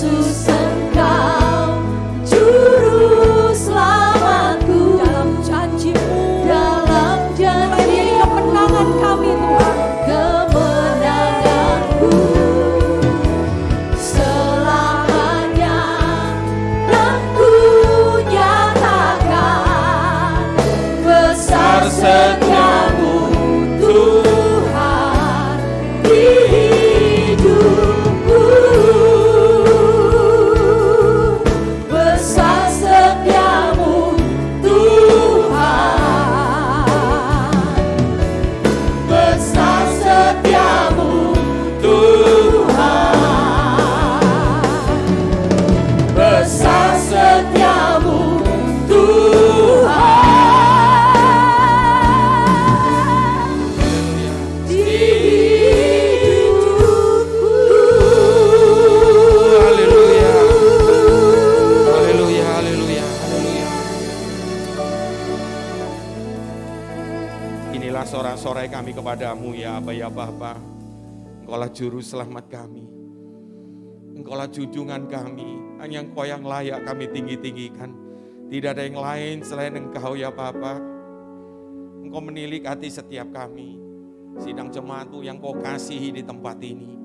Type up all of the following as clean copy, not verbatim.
Yesus Engkau Juru Selamatku, dalam janji-Mu, dalam janji kemenangan kami Tuhan, kemenanganku selamanya dan ku nyatakan besar setiamu Tuhan di hidupku, besar setiamu Tuhan, besar setiamu Tuhan, besar setiamu Tuhan. Inilah sorak-sorai kami kepadamu ya Aba ya Bapa. Engkaulah juru selamat kami, Engkaulah junjungan kami, hanya Engkau yang layak kami tinggi-tinggikan. Tidak ada yang lain selain Engkau ya Bapa. Engkau menilik hati setiap kami, sidang jemaat-Mu yang Kau kasihi di tempat ini.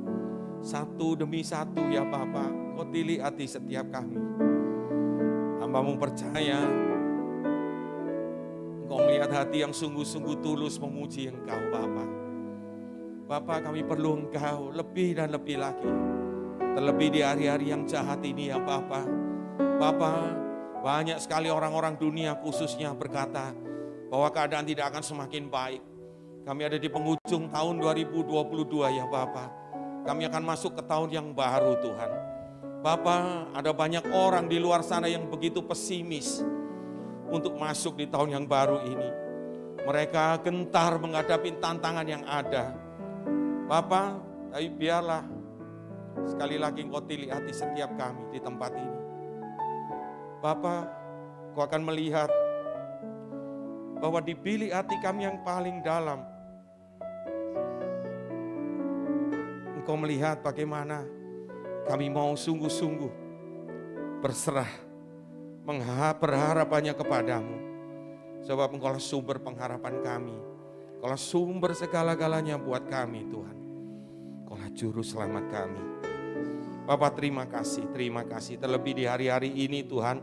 Satu demi satu ya Bapa, Kau tilik hati setiap kami. Hamba-Mu percaya Engkau melihat hati yang sungguh-sungguh tulus memuji Engkau Bapa. Bapa, kami perlu Engkau lebih dan lebih lagi. Terlebih di hari-hari yang jahat ini ya Bapa. Bapa, banyak sekali orang-orang dunia khususnya berkata bahwa keadaan tidak akan semakin baik. Kami ada di penghujung tahun 2022 ya Bapa. Kami akan masuk ke tahun yang baru Tuhan. Bapa, ada banyak orang di luar sana yang begitu pesimis untuk masuk di tahun yang baru ini. Mereka gentar menghadapi tantangan yang ada. Bapa, tapi biarlah sekali lagi Engkau tilik hati setiap kami di tempat ini. Bapa, Engkau akan melihat bahwa di bilik hati kami yang paling dalam, Engkau melihat bagaimana kami mau sungguh-sungguh berserah, berharap hanya kepadamu. Sebab Engkaulah sumber pengharapan kami. Engkaulah sumber segala-galanya buat kami Tuhan. Engkaulah juru selamat kami. Bapak terima kasih. Terlebih di hari-hari ini Tuhan,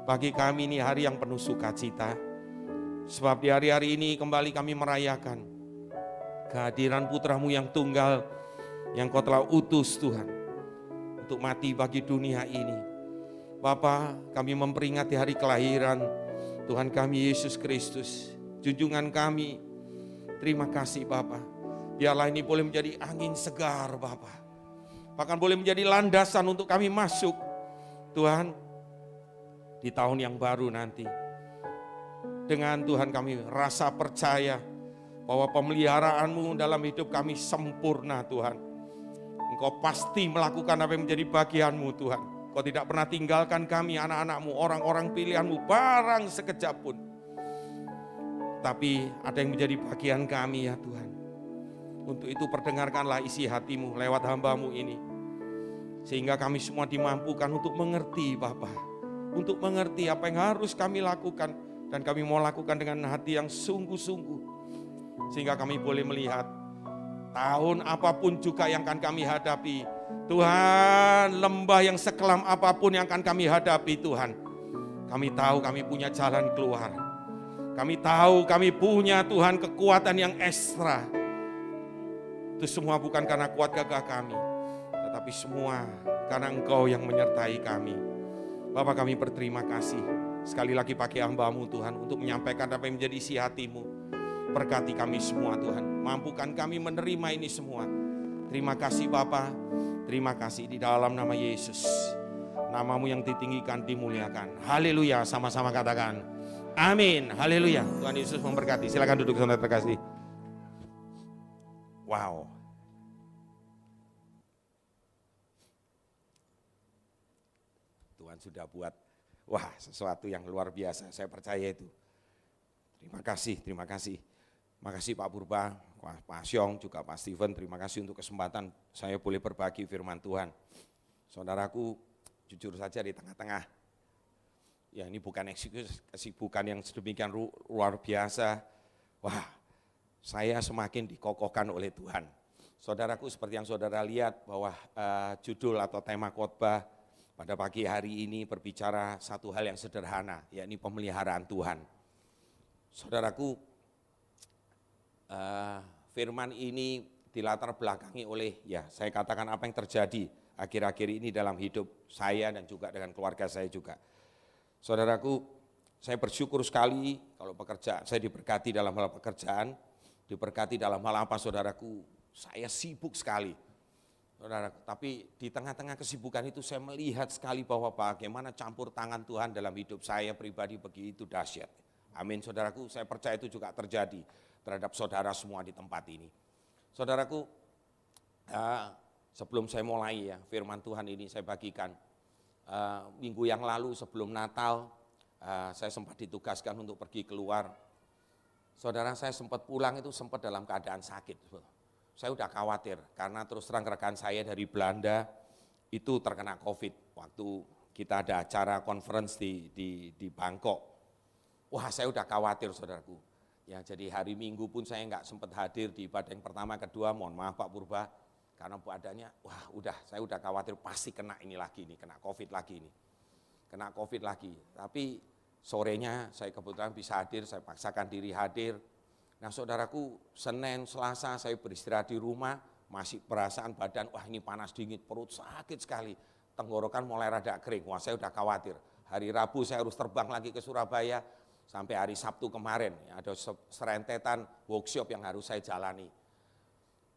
bagi kami ini hari yang penuh sukacita. Sebab di hari-hari ini kembali kami merayakan kehadiran putra-Mu yang tunggal, yang Kau telah utus Tuhan, untuk mati bagi dunia ini. Bapa, kami memperingati hari kelahiran Tuhan kami Yesus Kristus, junjungan kami. Terima kasih Bapa. Biarlah ini boleh menjadi angin segar Bapa. Bahkan boleh menjadi landasan untuk kami masuk Tuhan di tahun yang baru nanti. Dengan Tuhan kami rasa percaya bahwa pemeliharaan-Mu dalam hidup kami sempurna Tuhan. Engkau pasti melakukan apa yang menjadi bagian-Mu Tuhan. Kau tidak pernah tinggalkan kami, anak-anak-Mu, orang-orang pilihan-Mu, barang sekejap pun. Tapi ada yang menjadi bagian kami ya Tuhan. Untuk itu perdengarkanlah isi hati-Mu lewat hamba-Mu ini. Sehingga kami semua dimampukan untuk mengerti Bapa. Untuk mengerti apa yang harus kami lakukan. Dan kami mau lakukan dengan hati yang sungguh-sungguh. Sehingga kami boleh melihat tahun apapun juga yang akan kami hadapi. Tuhan, lembah yang sekelam apapun yang akan kami hadapi Tuhan. Kami tahu kami punya jalan keluar. Kami tahu kami punya Tuhan kekuatan yang ekstra. Itu semua bukan karena kuat gagah kami. Tetapi semua karena Engkau yang menyertai kami. Bapak, kami berterima kasih. Sekali lagi pakai hamba-Mu Tuhan untuk menyampaikan apa yang menjadi isi hati-Mu. Berkati kami semua Tuhan. Mampukan kami menerima ini semua. Terima kasih Bapa. Terima kasih di dalam nama Yesus. Nama-Mu yang ditinggikan, dimuliakan. Haleluya, sama-sama katakan. Amin, haleluya. Tuhan Yesus memberkati. Silakan duduk saudara terkasih. Wow. Tuhan sudah buat, sesuatu yang luar biasa. Saya percaya itu. Terima kasih. Makasih Pak Purba, Pak Syong, juga Pak Steven, terima kasih untuk kesempatan saya boleh berbagi firman Tuhan. Saudaraku, jujur saja di tengah-tengah, ya ini bukan kesibukan yang sedemikian luar biasa. Wah, saya semakin dikokohkan oleh Tuhan. Saudaraku, seperti yang saudara lihat bahwa judul atau tema khotbah pada pagi hari ini berbicara satu hal yang sederhana, yakni pemeliharaan Tuhan. Saudaraku, firman ini dilatar belakangi oleh, ya saya katakan apa yang terjadi akhir-akhir ini dalam hidup saya dan juga dengan keluarga saya juga. Saudaraku, saya bersyukur sekali kalau pekerjaan saya diberkati dalam hal pekerjaan, diberkati dalam hal apa saudaraku, saya sibuk sekali. Saudaraku, tapi di tengah-tengah kesibukan itu saya melihat sekali bahwa bagaimana campur tangan Tuhan dalam hidup saya pribadi begitu dahsyat. Amin saudaraku, saya percaya itu juga terjadi terhadap saudara semua di tempat ini. Saudaraku, sebelum saya mulai ya firman Tuhan ini saya bagikan. Minggu yang lalu sebelum Natal, saya sempat ditugaskan untuk pergi keluar. Saudara, saya sempat pulang itu sempat dalam keadaan sakit. Saya udah khawatir karena terus terang rekan saya dari Belanda itu terkena COVID waktu kita ada acara conference di Bangkok. Wah, saya udah khawatir saudaraku. Ya, jadi hari Minggu pun saya nggak sempat hadir di ibadah yang pertama, kedua, mohon maaf Pak Purba. Karena adanya, wah saya udah khawatir pasti kena ini lagi nih, kena COVID lagi nih. Kena COVID lagi, tapi sorenya saya kebetulan bisa hadir, saya paksakan diri hadir. Nah saudaraku, Senin, Selasa saya beristirahat di rumah, masih perasaan badan, wah ini panas dingin, perut sakit sekali. Tenggorokan mulai rada kering, wah saya udah khawatir. Hari Rabu saya harus terbang lagi ke Surabaya, sampai hari Sabtu kemarin, ya, ada serentetan workshop yang harus saya jalani.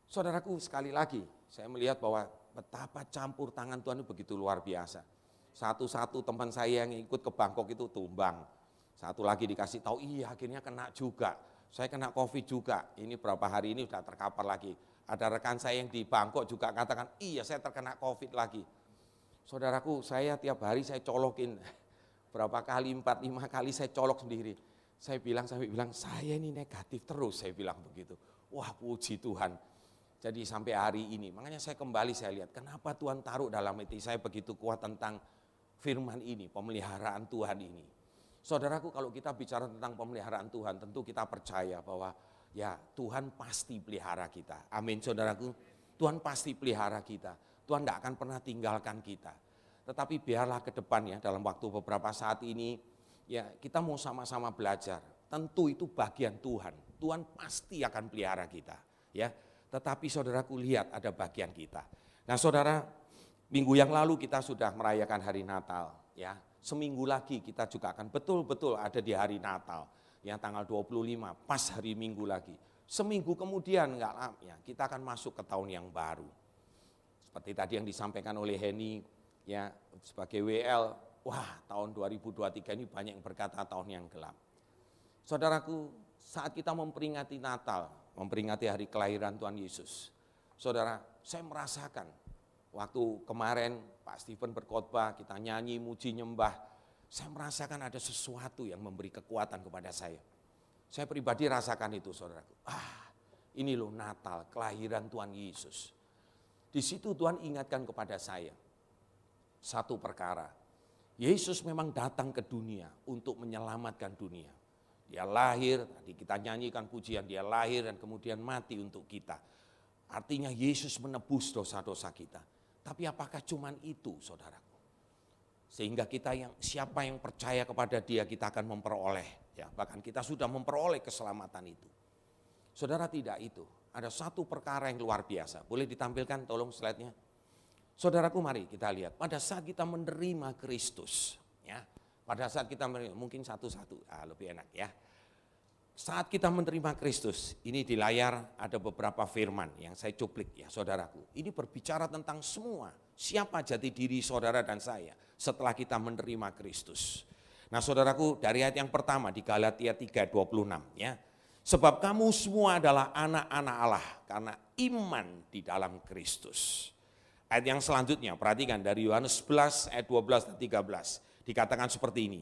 Saudaraku, sekali lagi saya melihat bahwa betapa campur tangan Tuhan itu begitu luar biasa. Satu-satu teman saya yang ikut ke Bangkok itu tumbang. Satu lagi dikasih tahu, iya akhirnya kena juga. Saya kena COVID juga, ini berapa hari ini sudah terkapar lagi. Ada rekan saya yang di Bangkok juga katakan, iya saya terkena COVID lagi. Saudaraku, saya tiap hari saya colokin, berapa kali, 4-5 kali saya colok sendiri. Saya bilang, saya ini negatif terus, saya bilang begitu. Wah puji Tuhan. Jadi sampai hari ini, makanya saya kembali saya lihat, kenapa Tuhan taruh dalam hati saya begitu kuat tentang firman ini, pemeliharaan Tuhan ini. Saudaraku, kalau kita bicara tentang pemeliharaan Tuhan, tentu kita percaya bahwa ya Tuhan pasti pelihara kita. Amin saudaraku, Tuhan pasti pelihara kita. Tuhan tidak akan pernah tinggalkan kita. Tetapi biarlah ke depan ya, dalam waktu beberapa saat ini, ya kita mau sama-sama belajar. Tentu itu bagian Tuhan. Tuhan pasti akan pelihara kita. Ya, tetapi saudaraku lihat ada bagian kita. Nah saudara, minggu yang lalu kita sudah merayakan hari Natal. Ya, seminggu lagi kita juga akan betul-betul ada di hari Natal, yang tanggal 25, pas hari Minggu lagi. Seminggu kemudian enggak lama, ya, kita akan masuk ke tahun yang baru. Seperti tadi yang disampaikan oleh Henny, ya sebagai WL, wah tahun 2023 ini banyak yang berkata tahun yang gelap. Saudaraku, saat kita memperingati Natal, memperingati hari kelahiran Tuhan Yesus, saudara, saya merasakan waktu kemarin Pak Stephen berkhotbah, kita nyanyi, muji, nyembah, saya merasakan ada sesuatu yang memberi kekuatan kepada saya. Saya pribadi rasakan itu saudaraku. Ini loh Natal, kelahiran Tuhan Yesus. Di situ Tuhan ingatkan kepada saya satu perkara. Yesus memang datang ke dunia untuk menyelamatkan dunia. Dia lahir, tadi kita nyanyikan pujian, dia lahir dan kemudian mati untuk kita. Artinya Yesus menebus dosa-dosa kita. Tapi apakah cuman itu saudaraku? Sehingga siapa yang percaya kepada dia kita akan memperoleh. Ya, bahkan kita sudah memperoleh keselamatan itu. Saudara, tidak itu. Ada satu perkara yang luar biasa. Boleh ditampilkan tolong slide-nya. Saudaraku, mari kita lihat. Pada saat kita menerima Kristus, ya, pada saat kita menerima, mungkin satu-satu, lebih enak ya. Saat kita menerima Kristus, ini di layar ada beberapa firman yang saya cuplik ya saudaraku. Ini berbicara tentang semua, siapa jati diri saudara dan saya setelah kita menerima Kristus. Nah saudaraku, dari ayat yang pertama di Galatia 3:26 ya. Sebab kamu semua adalah anak-anak Allah karena iman di dalam Kristus. Ayat yang selanjutnya, perhatikan dari Yohanes 11 ayat 12 dan 13. Dikatakan seperti ini.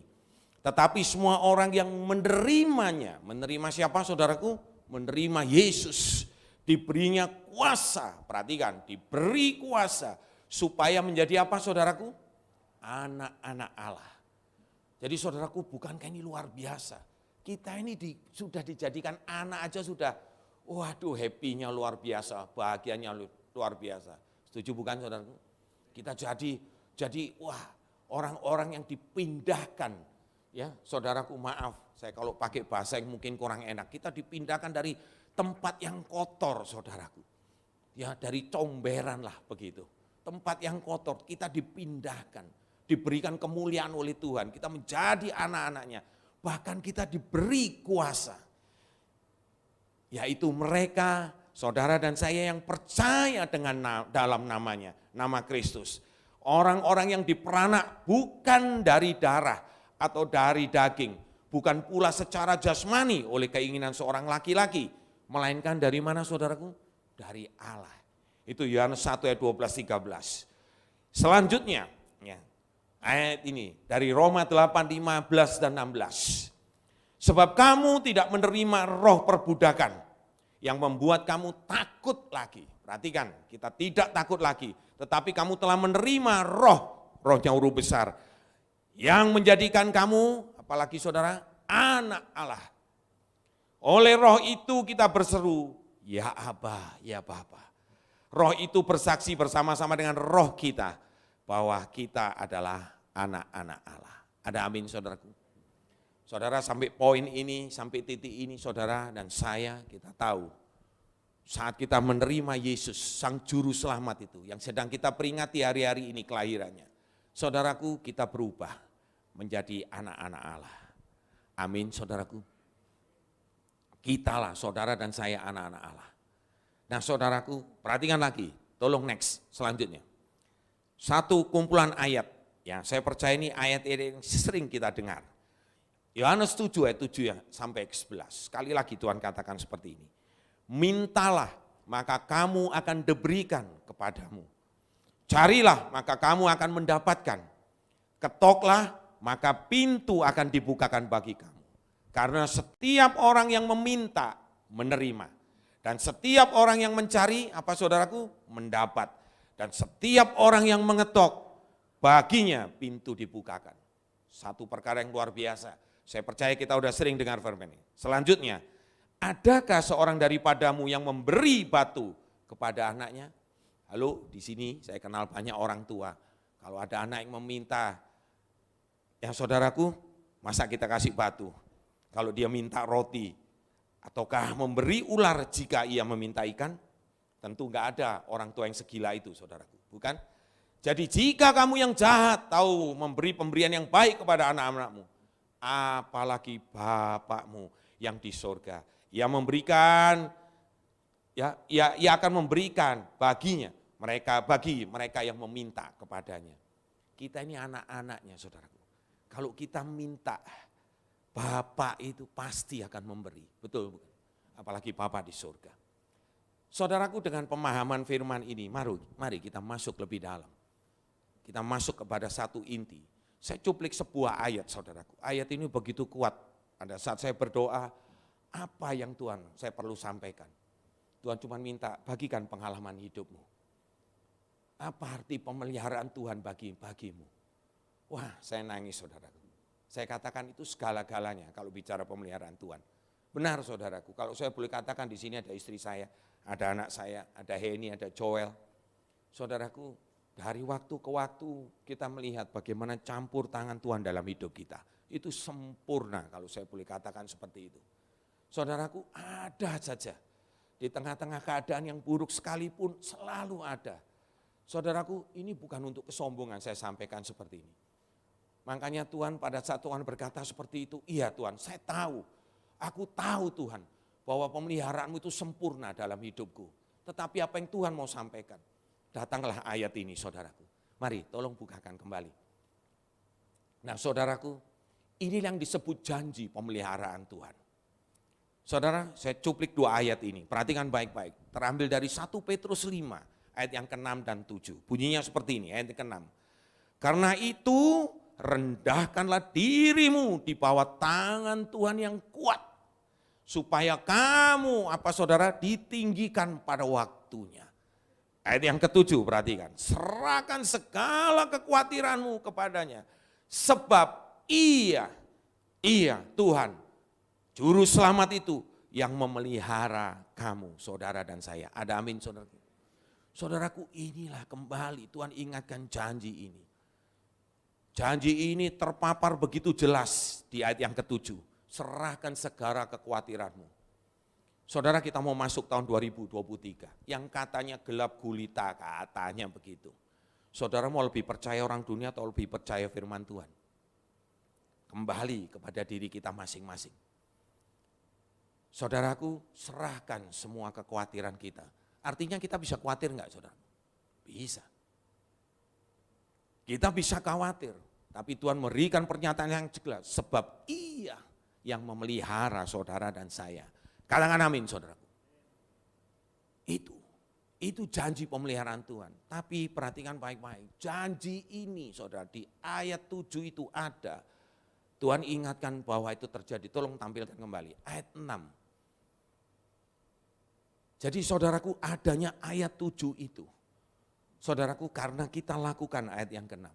Tetapi semua orang yang menerimanya, menerima siapa saudaraku? Menerima Yesus, diberinya kuasa, perhatikan, diberi kuasa supaya menjadi apa saudaraku? Anak-anak Allah. Jadi saudaraku, bukankah ini luar biasa? Kita ini sudah dijadikan anak aja sudah, waduh happy-nya luar biasa, bahagianya luar biasa. Setuju bukan saudaraku? Kita jadi wah orang-orang yang dipindahkan. Ya saudaraku, maaf, saya kalau pakai bahasa yang mungkin kurang enak, kita dipindahkan dari tempat yang kotor saudaraku. Ya dari comberan lah begitu. Tempat yang kotor kita dipindahkan, diberikan kemuliaan oleh Tuhan, kita menjadi anak-anaknya, bahkan kita diberi kuasa. Yaitu mereka, saudara dan saya yang percaya dengan dalam namanya, nama Kristus. Orang-orang yang diperanak bukan dari darah atau dari daging, bukan pula secara jasmani oleh keinginan seorang laki-laki, melainkan dari mana saudaraku? Dari Allah. Itu Yohanes 1 ayat 12-13. Selanjutnya, ya, ayat ini dari Roma 8, 15 dan 16. Sebab kamu tidak menerima roh perbudakan yang membuat kamu takut lagi. Perhatikan, kita tidak takut lagi, tetapi kamu telah menerima rohnya huruf besar, yang menjadikan kamu, apalagi saudara, anak Allah. Oleh roh itu kita berseru, ya Aba, ya Bapa. Roh itu bersaksi bersama-sama dengan roh kita bahwa kita adalah anak-anak Allah. Ada amin saudaraku? Saudara, sampai poin ini, sampai titik ini saudara dan saya kita tahu saat kita menerima Yesus Sang Juru Selamat itu yang sedang kita peringati hari-hari ini kelahirannya. Saudaraku, kita berubah menjadi anak-anak Allah. Amin saudaraku. Kitalah saudara dan saya anak-anak Allah. Nah saudaraku, perhatikan lagi, tolong next selanjutnya. Satu kumpulan ayat, ya saya percaya ini ayat yang sering kita dengar. Yohanes 7 ayat 7 ya, sampai 11. Sekali lagi Tuhan katakan seperti ini. Mintalah maka kamu akan diberikan kepadamu. Carilah maka kamu akan mendapatkan. Ketoklah maka pintu akan dibukakan bagi kamu. Karena setiap orang yang meminta menerima. Dan setiap orang yang mencari, apa saudaraku? Mendapat. Dan setiap orang yang mengetok, baginya pintu dibukakan. Satu perkara yang luar biasa. Saya percaya kita sudah sering dengar firman ini. Selanjutnya, adakah seorang daripadamu yang memberi batu kepada anaknya? Halo, di sini saya kenal banyak orang tua. Kalau ada anak yang meminta, ya saudaraku, masa kita kasih batu? Kalau dia minta roti, ataukah memberi ular jika ia meminta ikan? Tentu enggak ada orang tua yang segila itu saudaraku, bukan? Jadi jika kamu yang jahat tahu memberi pemberian yang baik kepada anak-anakmu, apalagi Bapakmu yang di sorga. Ia memberikan, ia akan memberikan baginya, bagi mereka yang meminta kepadanya. Kita ini anak-anaknya saudaraku. Kalau kita minta, Bapak itu pasti akan memberi, betul bukan? Apalagi Bapak di surga. Saudaraku, dengan pemahaman firman ini, mari kita masuk lebih dalam. Kita masuk kepada satu inti. Saya cuplik sebuah ayat saudaraku. Ayat ini begitu kuat. Pada saat saya berdoa, apa yang Tuhan saya perlu sampaikan? Tuhan cuma minta bagikan pengalaman hidupmu. Apa arti pemeliharaan Tuhan bagimu? Wah, saya nangis saudaraku. Saya katakan itu segala-galanya kalau bicara pemeliharaan Tuhan. Benar saudaraku, kalau saya boleh katakan di sini ada istri saya, ada anak saya, ada Heni, ada Joel. Saudaraku, dari waktu ke waktu kita melihat bagaimana campur tangan Tuhan dalam hidup kita. Itu sempurna kalau saya boleh katakan seperti itu. Saudaraku, ada saja. Di tengah-tengah keadaan yang buruk sekalipun selalu ada. Saudaraku, ini bukan untuk kesombongan saya sampaikan seperti ini. Makanya Tuhan pada saat Tuhan berkata seperti itu, iya Tuhan saya tahu, aku tahu Tuhan bahwa pemeliharaanmu itu sempurna dalam hidupku. Tetapi apa yang Tuhan mau sampaikan? Datanglah ayat ini saudaraku. Mari tolong bukakan kembali. Nah saudaraku, ini yang disebut janji pemeliharaan Tuhan. Saudara, saya cuplik dua ayat ini, perhatikan baik-baik. Terambil dari 1 Petrus 5 ayat yang ke-6 dan 7. Bunyinya seperti ini, ayat yang ke-6. Karena itu rendahkanlah dirimu di bawah tangan Tuhan yang kuat, supaya kamu, apa saudara, ditinggikan pada waktunya. Ayat yang ketujuh, perhatikan. Serahkan segala kekhawatiranmu kepadanya. Sebab ia Tuhan, Juru Selamat itu yang memelihara kamu, saudara dan saya. Ada amin, saudaraku. Saudaraku, inilah kembali Tuhan ingatkan janji ini. Janji ini terpapar begitu jelas di ayat yang ketujuh. Serahkan segala kekhawatiranmu. Saudara, kita mau masuk tahun 2023, yang katanya gelap gulita, katanya begitu. Saudara mau lebih percaya orang dunia atau lebih percaya firman Tuhan? Kembali kepada diri kita masing-masing. Saudaraku, serahkan semua kekhawatiran kita. Artinya kita bisa khawatir enggak, saudara? Bisa. Kita bisa khawatir, tapi Tuhan memberikan pernyataan yang jelas. Sebab ia yang memelihara saudara dan saya. Katakan amin, saudaraku. Itu janji pemeliharaan Tuhan. Tapi perhatikan baik-baik, janji ini saudara di ayat 7 itu ada. Tuhan ingatkan bahwa itu terjadi. Tolong tampilkan kembali, ayat 6. Jadi saudaraku, adanya ayat 7 itu, saudaraku, karena kita lakukan ayat yang ke-6.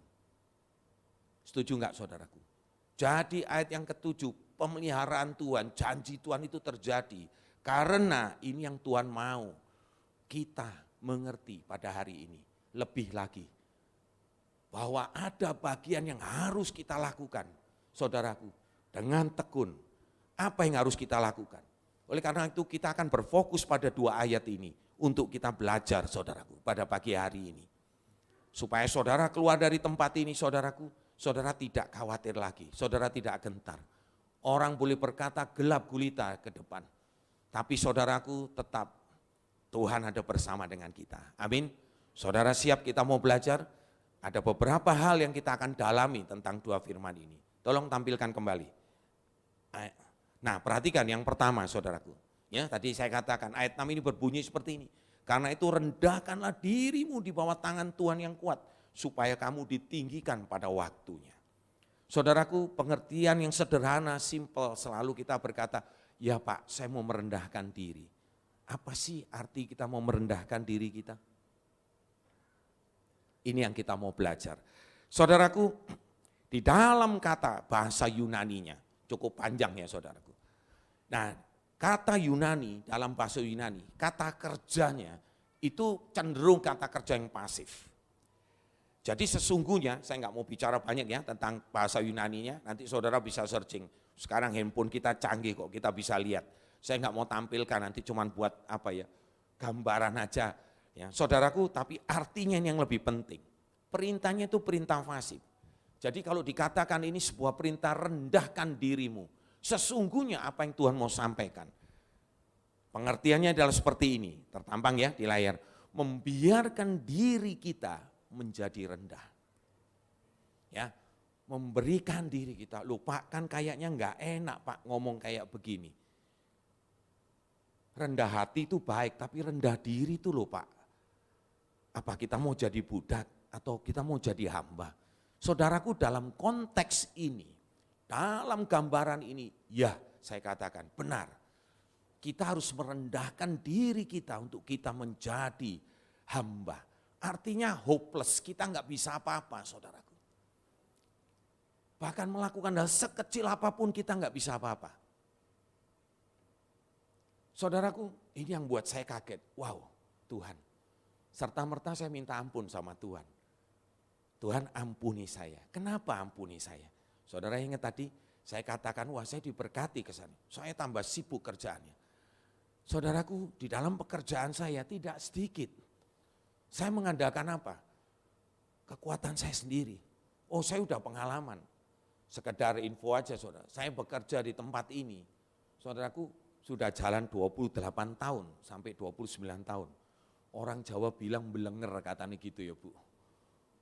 Setuju enggak, saudaraku? Jadi ayat yang ke-7, pemeliharaan Tuhan, janji Tuhan itu terjadi. Karena ini yang Tuhan mau kita mengerti pada hari ini. Lebih lagi, bahwa ada bagian yang harus kita lakukan, saudaraku, dengan tekun. Apa yang harus kita lakukan? Oleh karena itu kita akan berfokus pada 2 ayat ini untuk kita belajar, saudaraku, pada pagi hari ini. Supaya saudara keluar dari tempat ini, saudaraku, saudara tidak khawatir lagi, saudara tidak gentar. Orang boleh berkata gelap gulita ke depan, tapi saudaraku tetap Tuhan ada bersama dengan kita. Amin. Saudara siap, kita mau belajar? Ada beberapa hal yang kita akan dalami tentang 2 firman ini. Tolong tampilkan kembali. Nah, perhatikan yang pertama, saudaraku. Ya, tadi saya katakan ayat 6 ini berbunyi seperti ini. Karena itu rendahkanlah dirimu di bawah tangan Tuhan yang kuat, supaya kamu ditinggikan pada waktunya. Saudaraku, pengertian yang sederhana, simple, selalu kita berkata, ya Pak, saya mau merendahkan diri. Apa sih arti kita mau merendahkan diri kita? Ini yang kita mau belajar. Saudaraku, di dalam kata bahasa Yunaninya, cukup panjang ya saudaraku. Nah, kata Yunani, dalam bahasa Yunani, kata kerjanya itu cenderung kata kerja yang pasif. Jadi sesungguhnya, saya nggak mau bicara banyak ya tentang bahasa Yunaninya, nanti saudara bisa searching. Sekarang handphone kita canggih kok, kita bisa lihat. Saya nggak mau tampilkan, nanti cuman buat apa ya, gambaran aja. Ya, saudaraku, tapi artinya ini yang lebih penting. Perintahnya itu perintah pasif. Jadi kalau dikatakan ini sebuah perintah, rendahkan dirimu. Sesungguhnya apa yang Tuhan mau sampaikan. Pengertiannya adalah seperti ini, tertampang ya di layar. Membiarkan diri kita menjadi rendah. Ya, memberikan diri kita. Loh Pak, kan kayaknya enggak enak Pak ngomong kayak begini. Rendah hati itu baik, tapi rendah diri itu loh Pak. Apa kita mau jadi budak atau kita mau jadi hamba? Saudaraku, dalam konteks ini, dalam gambaran ini, ya saya katakan benar. Kita harus merendahkan diri kita untuk kita menjadi hamba. Artinya hopeless, kita nggak bisa apa-apa saudaraku. Bahkan melakukan hal sekecil apapun kita nggak bisa apa-apa. Saudaraku, ini yang buat saya kaget. Wow, Tuhan. Serta-merta saya minta ampun sama Tuhan. Tuhan ampuni saya. Kenapa ampuni saya? Saudara ingat tadi saya katakan, wah saya diberkati ke sana. Saya tambah sibuk kerjaannya. Saudaraku, di dalam pekerjaan saya tidak sedikit. Saya mengandalkan apa? Kekuatan saya sendiri. Oh saya udah pengalaman. Sekedar info aja saudara, saya bekerja di tempat ini. Saudaraku sudah jalan 28 tahun sampai 29 tahun. Orang Jawa bilang belenger katanya gitu ya Bu.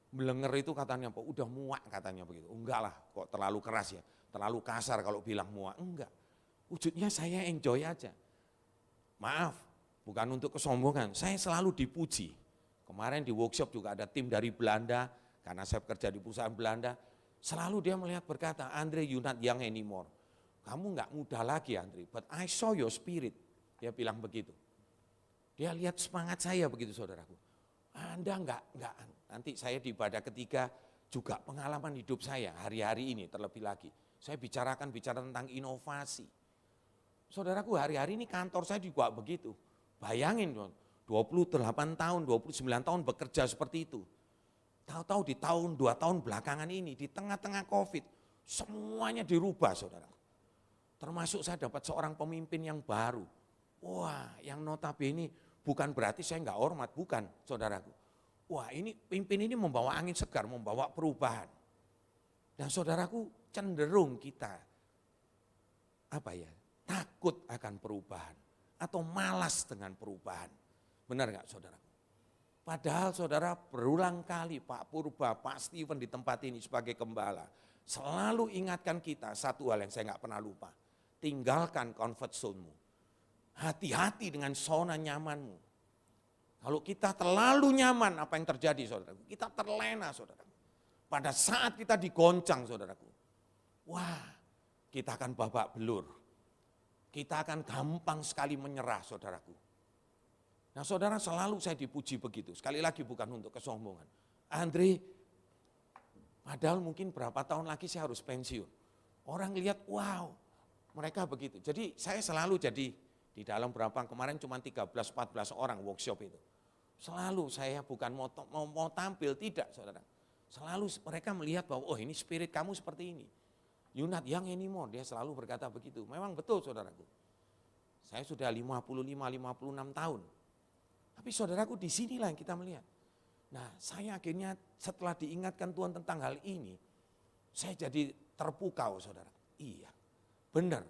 Belenger itu katanya apa? Udah muak katanya begitu. Enggak lah, kok terlalu keras ya. Terlalu kasar kalau bilang muak. Enggak. Wujudnya saya enjoy aja. Maaf, bukan untuk kesombongan. Saya selalu dipuji. Kemarin di workshop juga ada tim dari Belanda, karena saya bekerja di perusahaan Belanda. Selalu dia melihat berkata, Andre, you're not young anymore. Kamu enggak muda lagi Andre, but I saw your spirit. Dia bilang begitu. Dia lihat semangat saya begitu saudaraku. Anda enggak, nanti saya di ibadah ketiga juga pengalaman hidup saya hari-hari ini terlebih lagi. Saya bicara tentang inovasi. Saudaraku, hari-hari ini kantor saya juga begitu. Bayangin 28 tahun, 29 tahun bekerja seperti itu. Tahu-tahu di tahun 2 tahun belakangan ini, di tengah-tengah COVID, semuanya dirubah saudara. Termasuk saya dapat seorang pemimpin yang baru. Wah, yang notabene bukan berarti saya enggak hormat, bukan saudaraku. Wah, ini pimpin ini membawa angin segar, membawa perubahan. Dan saudaraku, cenderung kita takut akan perubahan atau malas dengan perubahan. Benar enggak saudaraku? Padahal saudara berulang kali Pak Purba, Pak Steven di tempat ini sebagai gembala selalu ingatkan kita satu hal yang saya enggak pernah lupa. Tinggalkan comfort zone-mu. Hati-hati dengan zona nyamanmu. Kalau kita terlalu nyaman, apa yang terjadi saudaraku? Kita terlena saudaraku. Pada saat kita digoncang saudaraku, wah kita akan babak belur. Kita akan gampang sekali menyerah saudaraku. Nah saudara, selalu saya dipuji begitu. Sekali lagi bukan untuk kesombongan. Andre, padahal mungkin berapa tahun lagi saya harus pensiun. Orang lihat, wow, mereka begitu. Jadi saya selalu jadi di dalam berapa kemarin cuma 13-14 orang workshop itu. Selalu saya bukan mau tampil, tidak saudara. Selalu mereka melihat bahwa oh ini spirit kamu seperti ini. You're not young anymore, dia selalu berkata begitu. Memang betul saudaraku. Saya sudah 55-56 tahun. Tapi saudaraku di sinilah yang kita melihat. Nah saya akhirnya setelah diingatkan Tuhan tentang hal ini, saya jadi terpukau saudara. Iya benar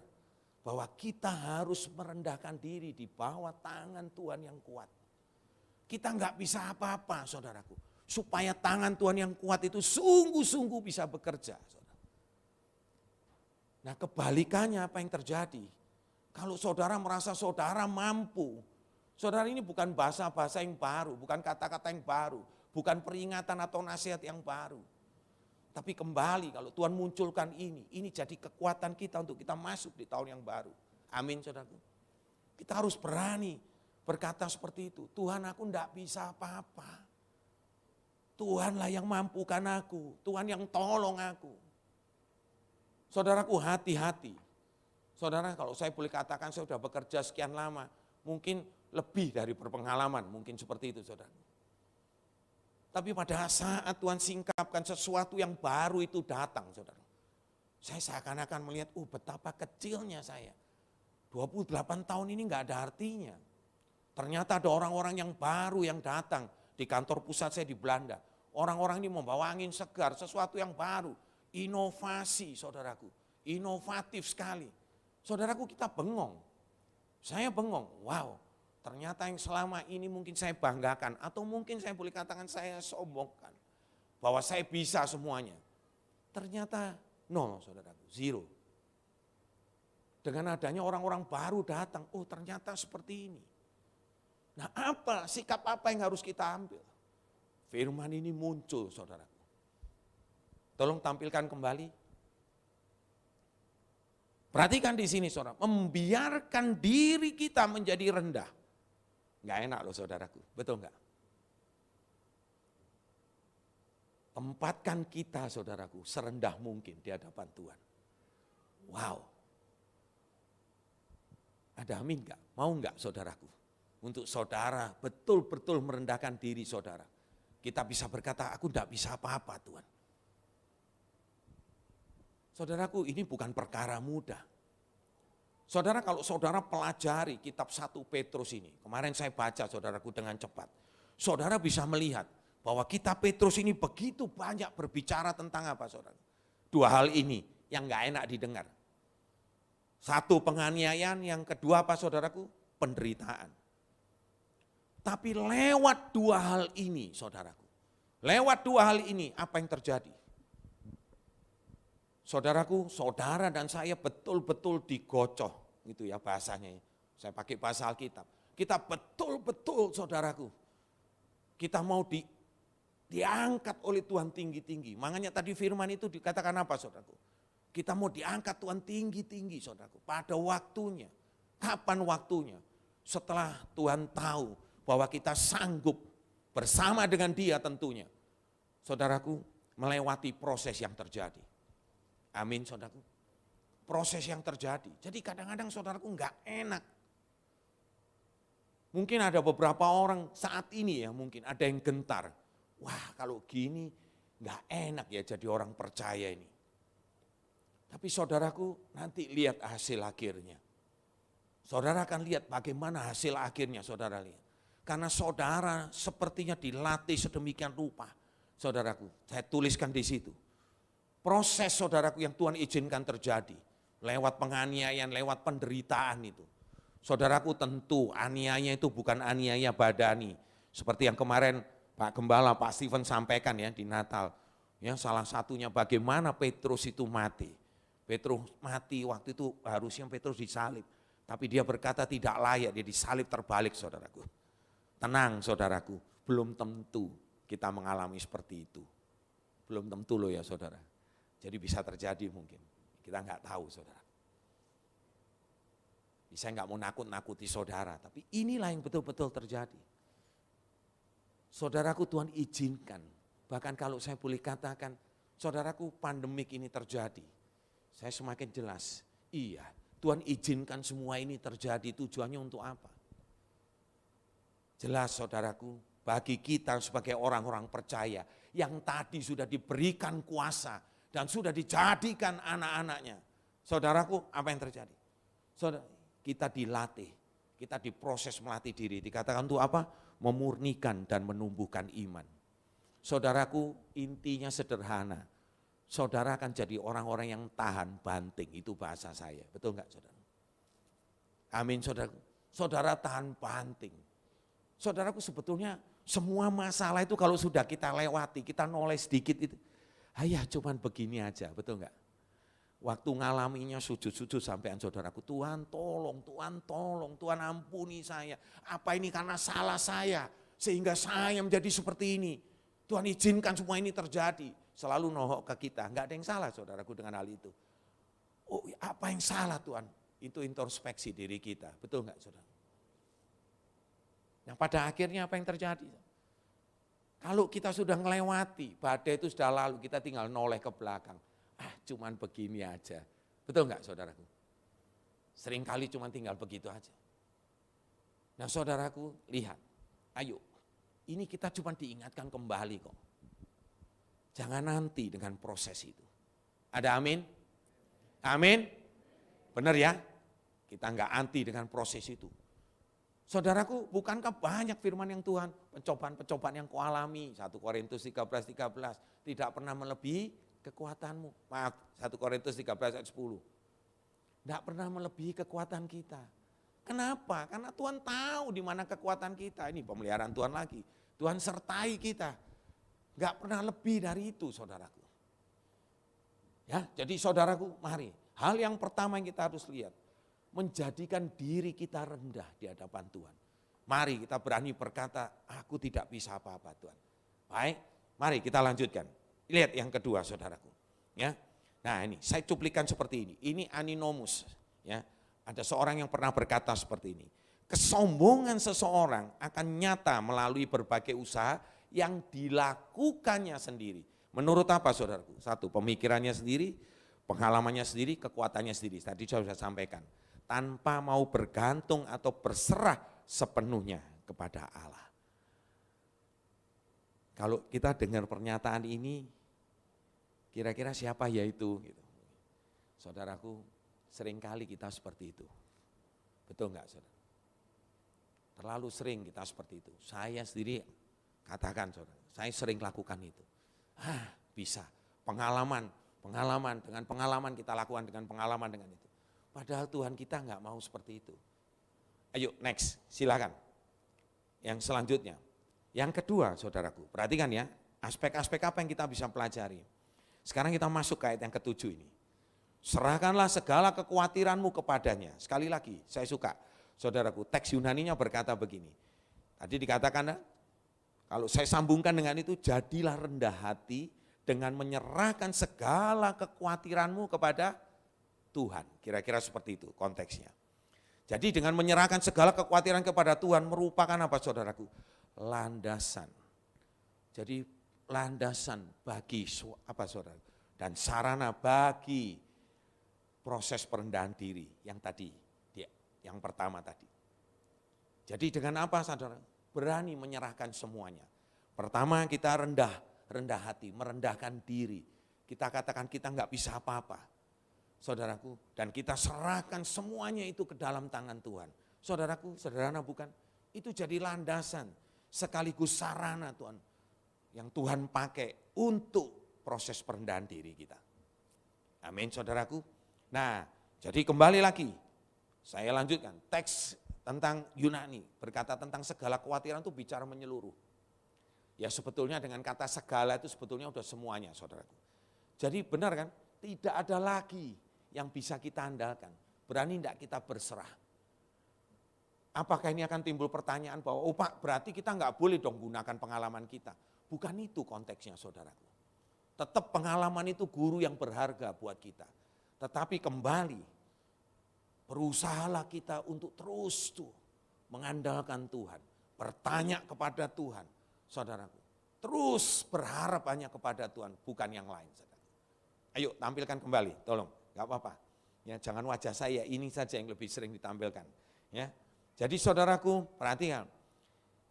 bahwa kita harus merendahkan diri di bawah tangan Tuhan yang kuat. Kita nggak bisa apa-apa saudaraku. Supaya tangan Tuhan yang kuat itu sungguh-sungguh bisa bekerja. Saudara. Nah kebalikannya apa yang terjadi? Kalau saudara merasa saudara mampu, saudara ini bukan bahasa-bahasa yang baru, bukan kata-kata yang baru, bukan peringatan atau nasihat yang baru. Tapi kembali kalau Tuhan munculkan ini jadi kekuatan kita untuk kita masuk di tahun yang baru. Amin saudaraku. Kita harus berani berkata seperti itu. Tuhan aku enggak bisa apa-apa. Tuhanlah yang mampukan aku, Tuhan yang tolong aku. Saudaraku hati-hati. Saudara kalau saya boleh katakan saya sudah bekerja sekian lama, mungkin lebih dari berpengalaman, mungkin seperti itu saudara. Tapi pada saat Tuhan singkapkan sesuatu yang baru itu datang saudara. Saya seakan-akan melihat, betapa kecilnya saya. 28 tahun ini enggak ada artinya. Ternyata ada orang-orang yang baru yang datang di kantor pusat saya di Belanda. Orang-orang ini membawa angin segar, sesuatu yang baru. Inovasi saudaraku, inovatif sekali. Saudaraku kita bengong, saya bengong, wow ternyata yang selama ini mungkin saya banggakan atau mungkin saya boleh katakan saya sombongkan. Bahwa saya bisa semuanya, ternyata nol saudaraku, zero. Dengan adanya orang-orang baru datang, ternyata seperti ini. Nah sikap apa yang harus kita ambil? Firman ini muncul saudaraku. Tolong tampilkan kembali. Perhatikan di sini saudara, membiarkan diri kita menjadi rendah. Enggak enak loh saudaraku, betul enggak? Tempatkan kita saudaraku serendah mungkin di hadapan Tuhan. Wow. Ada amin enggak? Mau enggak saudaraku? Untuk saudara betul-betul merendahkan diri saudara. Kita bisa berkata, aku enggak bisa apa-apa Tuhan. Saudaraku ini bukan perkara mudah. Saudara kalau saudara pelajari kitab 1 Petrus ini, kemarin saya baca saudaraku dengan cepat. Saudara bisa melihat bahwa kitab Petrus ini begitu banyak berbicara tentang apa saudara. Dua hal ini yang gak enak didengar. Satu penganiayaan, yang kedua apa saudaraku? Penderitaan. Tapi lewat dua hal ini saudaraku. Lewat dua hal ini apa yang terjadi? Saudaraku, saudara dan saya betul-betul digocoh, gitu ya bahasanya. Saya pakai bahasa Alkitab. Kita betul-betul saudaraku, kita mau diangkat oleh Tuhan tinggi-tinggi. Makanya tadi firman itu dikatakan apa saudaraku? Kita mau diangkat Tuhan tinggi-tinggi saudaraku. Pada waktunya, kapan waktunya? Setelah Tuhan tahu bahwa kita sanggup bersama dengan dia tentunya, saudaraku, melewati proses yang terjadi. Amin, saudaraku. Proses yang terjadi. Jadi kadang-kadang saudaraku enggak enak. Mungkin ada beberapa orang saat ini ya, mungkin ada yang gentar. Wah, kalau gini enggak enak ya jadi orang percaya ini. Tapi saudaraku, nanti lihat hasil akhirnya. Saudara akan lihat bagaimana hasil akhirnya, saudara lihat. Karena saudara sepertinya dilatih sedemikian rupa. Saudaraku, saya tuliskan di situ. Proses saudaraku yang Tuhan izinkan terjadi. Lewat penganiayaan, lewat penderitaan itu. Saudaraku, tentu aniaya itu bukan aniaya badani. Seperti yang kemarin Pak Gembala, Pak Steven sampaikan ya di Natal. Ya, salah satunya bagaimana Petrus itu mati. Petrus mati waktu itu harusnya Petrus disalib. Tapi dia berkata tidak layak, dia disalib terbalik, saudaraku. Tenang, saudaraku, belum tentu kita mengalami seperti itu. Belum tentu loh ya, saudara. Jadi bisa terjadi mungkin, kita nggak tahu, saudara. Saya nggak mau nakut-nakuti saudara, tapi inilah yang betul-betul terjadi. Saudaraku, Tuhan izinkan, bahkan kalau saya boleh katakan, saudaraku, pandemik ini terjadi. Saya semakin jelas, iya, Tuhan izinkan semua ini terjadi, tujuannya untuk apa? Jelas saudaraku, bagi kita sebagai orang-orang percaya yang tadi sudah diberikan kuasa dan sudah dijadikan anak-anaknya. Saudaraku, apa yang terjadi? Saudara, kita dilatih, kita diproses melatih diri. Dikatakan untuk apa? Memurnikan dan menumbuhkan iman. Saudaraku, intinya sederhana. Saudara akan jadi orang-orang yang tahan banting, itu bahasa saya. Betul enggak, saudara? Amin, saudara. Saudara tahan banting. Saudaraku, sebetulnya semua masalah itu kalau sudah kita lewati, kita noleh sedikit itu, ayah cuman begini aja, betul enggak? Waktu ngalaminya sujud-sujud sampean saudaraku, Tuhan tolong, Tuhan ampuni saya. Apa ini karena salah saya, sehingga saya menjadi seperti ini. Tuhan izinkan semua ini terjadi. Selalu nohok ke kita, enggak ada yang salah saudaraku dengan hal itu. Oh, apa yang salah Tuhan? Itu introspeksi diri kita, betul enggak saudara? Yang pada akhirnya apa yang terjadi? Kalau kita sudah melewati, badai itu sudah lalu, kita tinggal noleh ke belakang. Cuman begini aja, betul enggak saudaraku? Seringkali cuman tinggal begitu aja. Nah saudaraku, lihat, ayo, ini kita cuma diingatkan kembali kok. Jangan nanti dengan proses itu. Ada amin? Amin? Benar ya? Kita enggak anti dengan proses itu. Saudaraku, bukankah banyak firman yang Tuhan, pencobaan-pencobaan yang kau alami, 1 Korintus 13:13, tidak pernah melebihi kekuatanmu. Maaf, 1 Korintus 13 ayat 10. Tidak pernah melebihi kekuatan kita. Kenapa? Karena Tuhan tahu di mana kekuatan kita. Ini pemeliharaan Tuhan lagi. Tuhan sertai kita. Enggak pernah lebih dari itu, saudaraku. Ya, jadi saudaraku, mari. Hal yang pertama yang kita harus lihat, menjadikan diri kita rendah di hadapan Tuhan. Mari kita berani berkata, aku tidak bisa apa-apa Tuhan. Baik, mari kita lanjutkan. Lihat yang kedua, saudaraku. Ya, nah ini saya cuplikan seperti ini. Ini Aninomus. Ya, ada seorang yang pernah berkata seperti ini. Kesombongan seseorang akan nyata melalui berbagai usaha yang dilakukannya sendiri. Menurut apa saudaraku? Satu, pemikirannya sendiri, pengalamannya sendiri, kekuatannya sendiri. Tadi saya sudah sampaikan. Tanpa mau bergantung atau berserah sepenuhnya kepada Allah. Kalau kita dengar pernyataan ini, kira-kira siapa ya itu? Gitu. Saudaraku, seringkali kita seperti itu. Betul enggak saudara? Terlalu sering kita seperti itu. Saya sendiri katakan saudara, saya sering lakukan itu. Bisa, pengalaman dengan pengalaman kita lakukan dengan pengalaman dengan itu. Padahal Tuhan kita enggak mau seperti itu. Ayo next, silakan. Yang selanjutnya, yang kedua saudaraku, perhatikan ya, aspek-aspek apa yang kita bisa pelajari. Sekarang kita masuk ke ayat yang ketujuh ini. Serahkanlah segala kekhawatiranmu kepadanya. Sekali lagi, saya suka. Saudaraku, teks Yunaninya berkata begini. Tadi dikatakan, kalau saya sambungkan dengan itu, jadilah rendah hati dengan menyerahkan segala kekhawatiranmu kepada Tuhan. Kira-kira seperti itu konteksnya. Jadi dengan menyerahkan segala kekhawatiran kepada Tuhan merupakan apa saudaraku? Landasan jadi landasan bagi apa saudara, dan sarana bagi proses perendahan diri yang tadi, yang pertama tadi. Jadi dengan apa saudara? Berani menyerahkan semuanya. Pertama kita rendah hati, merendahkan diri. Kita katakan kita nggak bisa apa-apa, saudaraku, dan kita serahkan semuanya itu ke dalam tangan Tuhan. Saudaraku, sederhana bukan? Itu jadi landasan sekaligus sarana Tuhan yang Tuhan pakai untuk proses perendahan diri kita. Amin saudaraku. Nah, jadi kembali lagi, saya lanjutkan teks tentang Yunani, berkata tentang segala kekhawatiran itu bicara menyeluruh. Ya sebetulnya dengan kata segala itu sebetulnya udah semuanya saudaraku. Jadi benar kan, tidak ada lagi yang bisa kita andalkan. Berani tidak kita berserah? Apakah ini akan timbul pertanyaan bahwa, oh Pak berarti kita nggak boleh dong gunakan pengalaman kita. Bukan itu konteksnya saudaraku. Tetap pengalaman itu guru yang berharga buat kita. Tetapi kembali, berusahalah kita untuk terus tuh mengandalkan Tuhan. Bertanya kepada Tuhan, saudaraku. Terus berharap hanya kepada Tuhan, bukan yang lain. Saudara. Ayo tampilkan kembali, tolong, gak apa-apa. Ya, jangan wajah saya, ini saja yang lebih sering ditampilkan. Ya. Jadi saudaraku, perhatikan.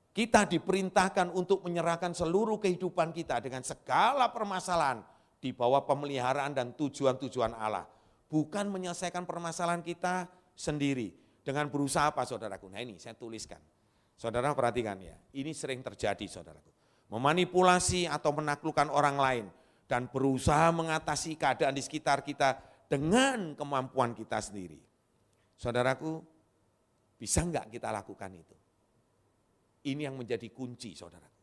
Kita diperintahkan untuk menyerahkan seluruh kehidupan kita dengan segala permasalahan di bawah pemeliharaan dan tujuan-tujuan Allah. Bukan menyelesaikan permasalahan kita sendiri. Dengan berusaha apa saudaraku? Nah ini saya tuliskan. Saudara perhatikan ya, ini sering terjadi saudaraku. Memanipulasi atau menaklukkan orang lain dan berusaha mengatasi keadaan di sekitar kita dengan kemampuan kita sendiri. Saudaraku, bisa enggak kita lakukan itu? Ini yang menjadi kunci saudaraku.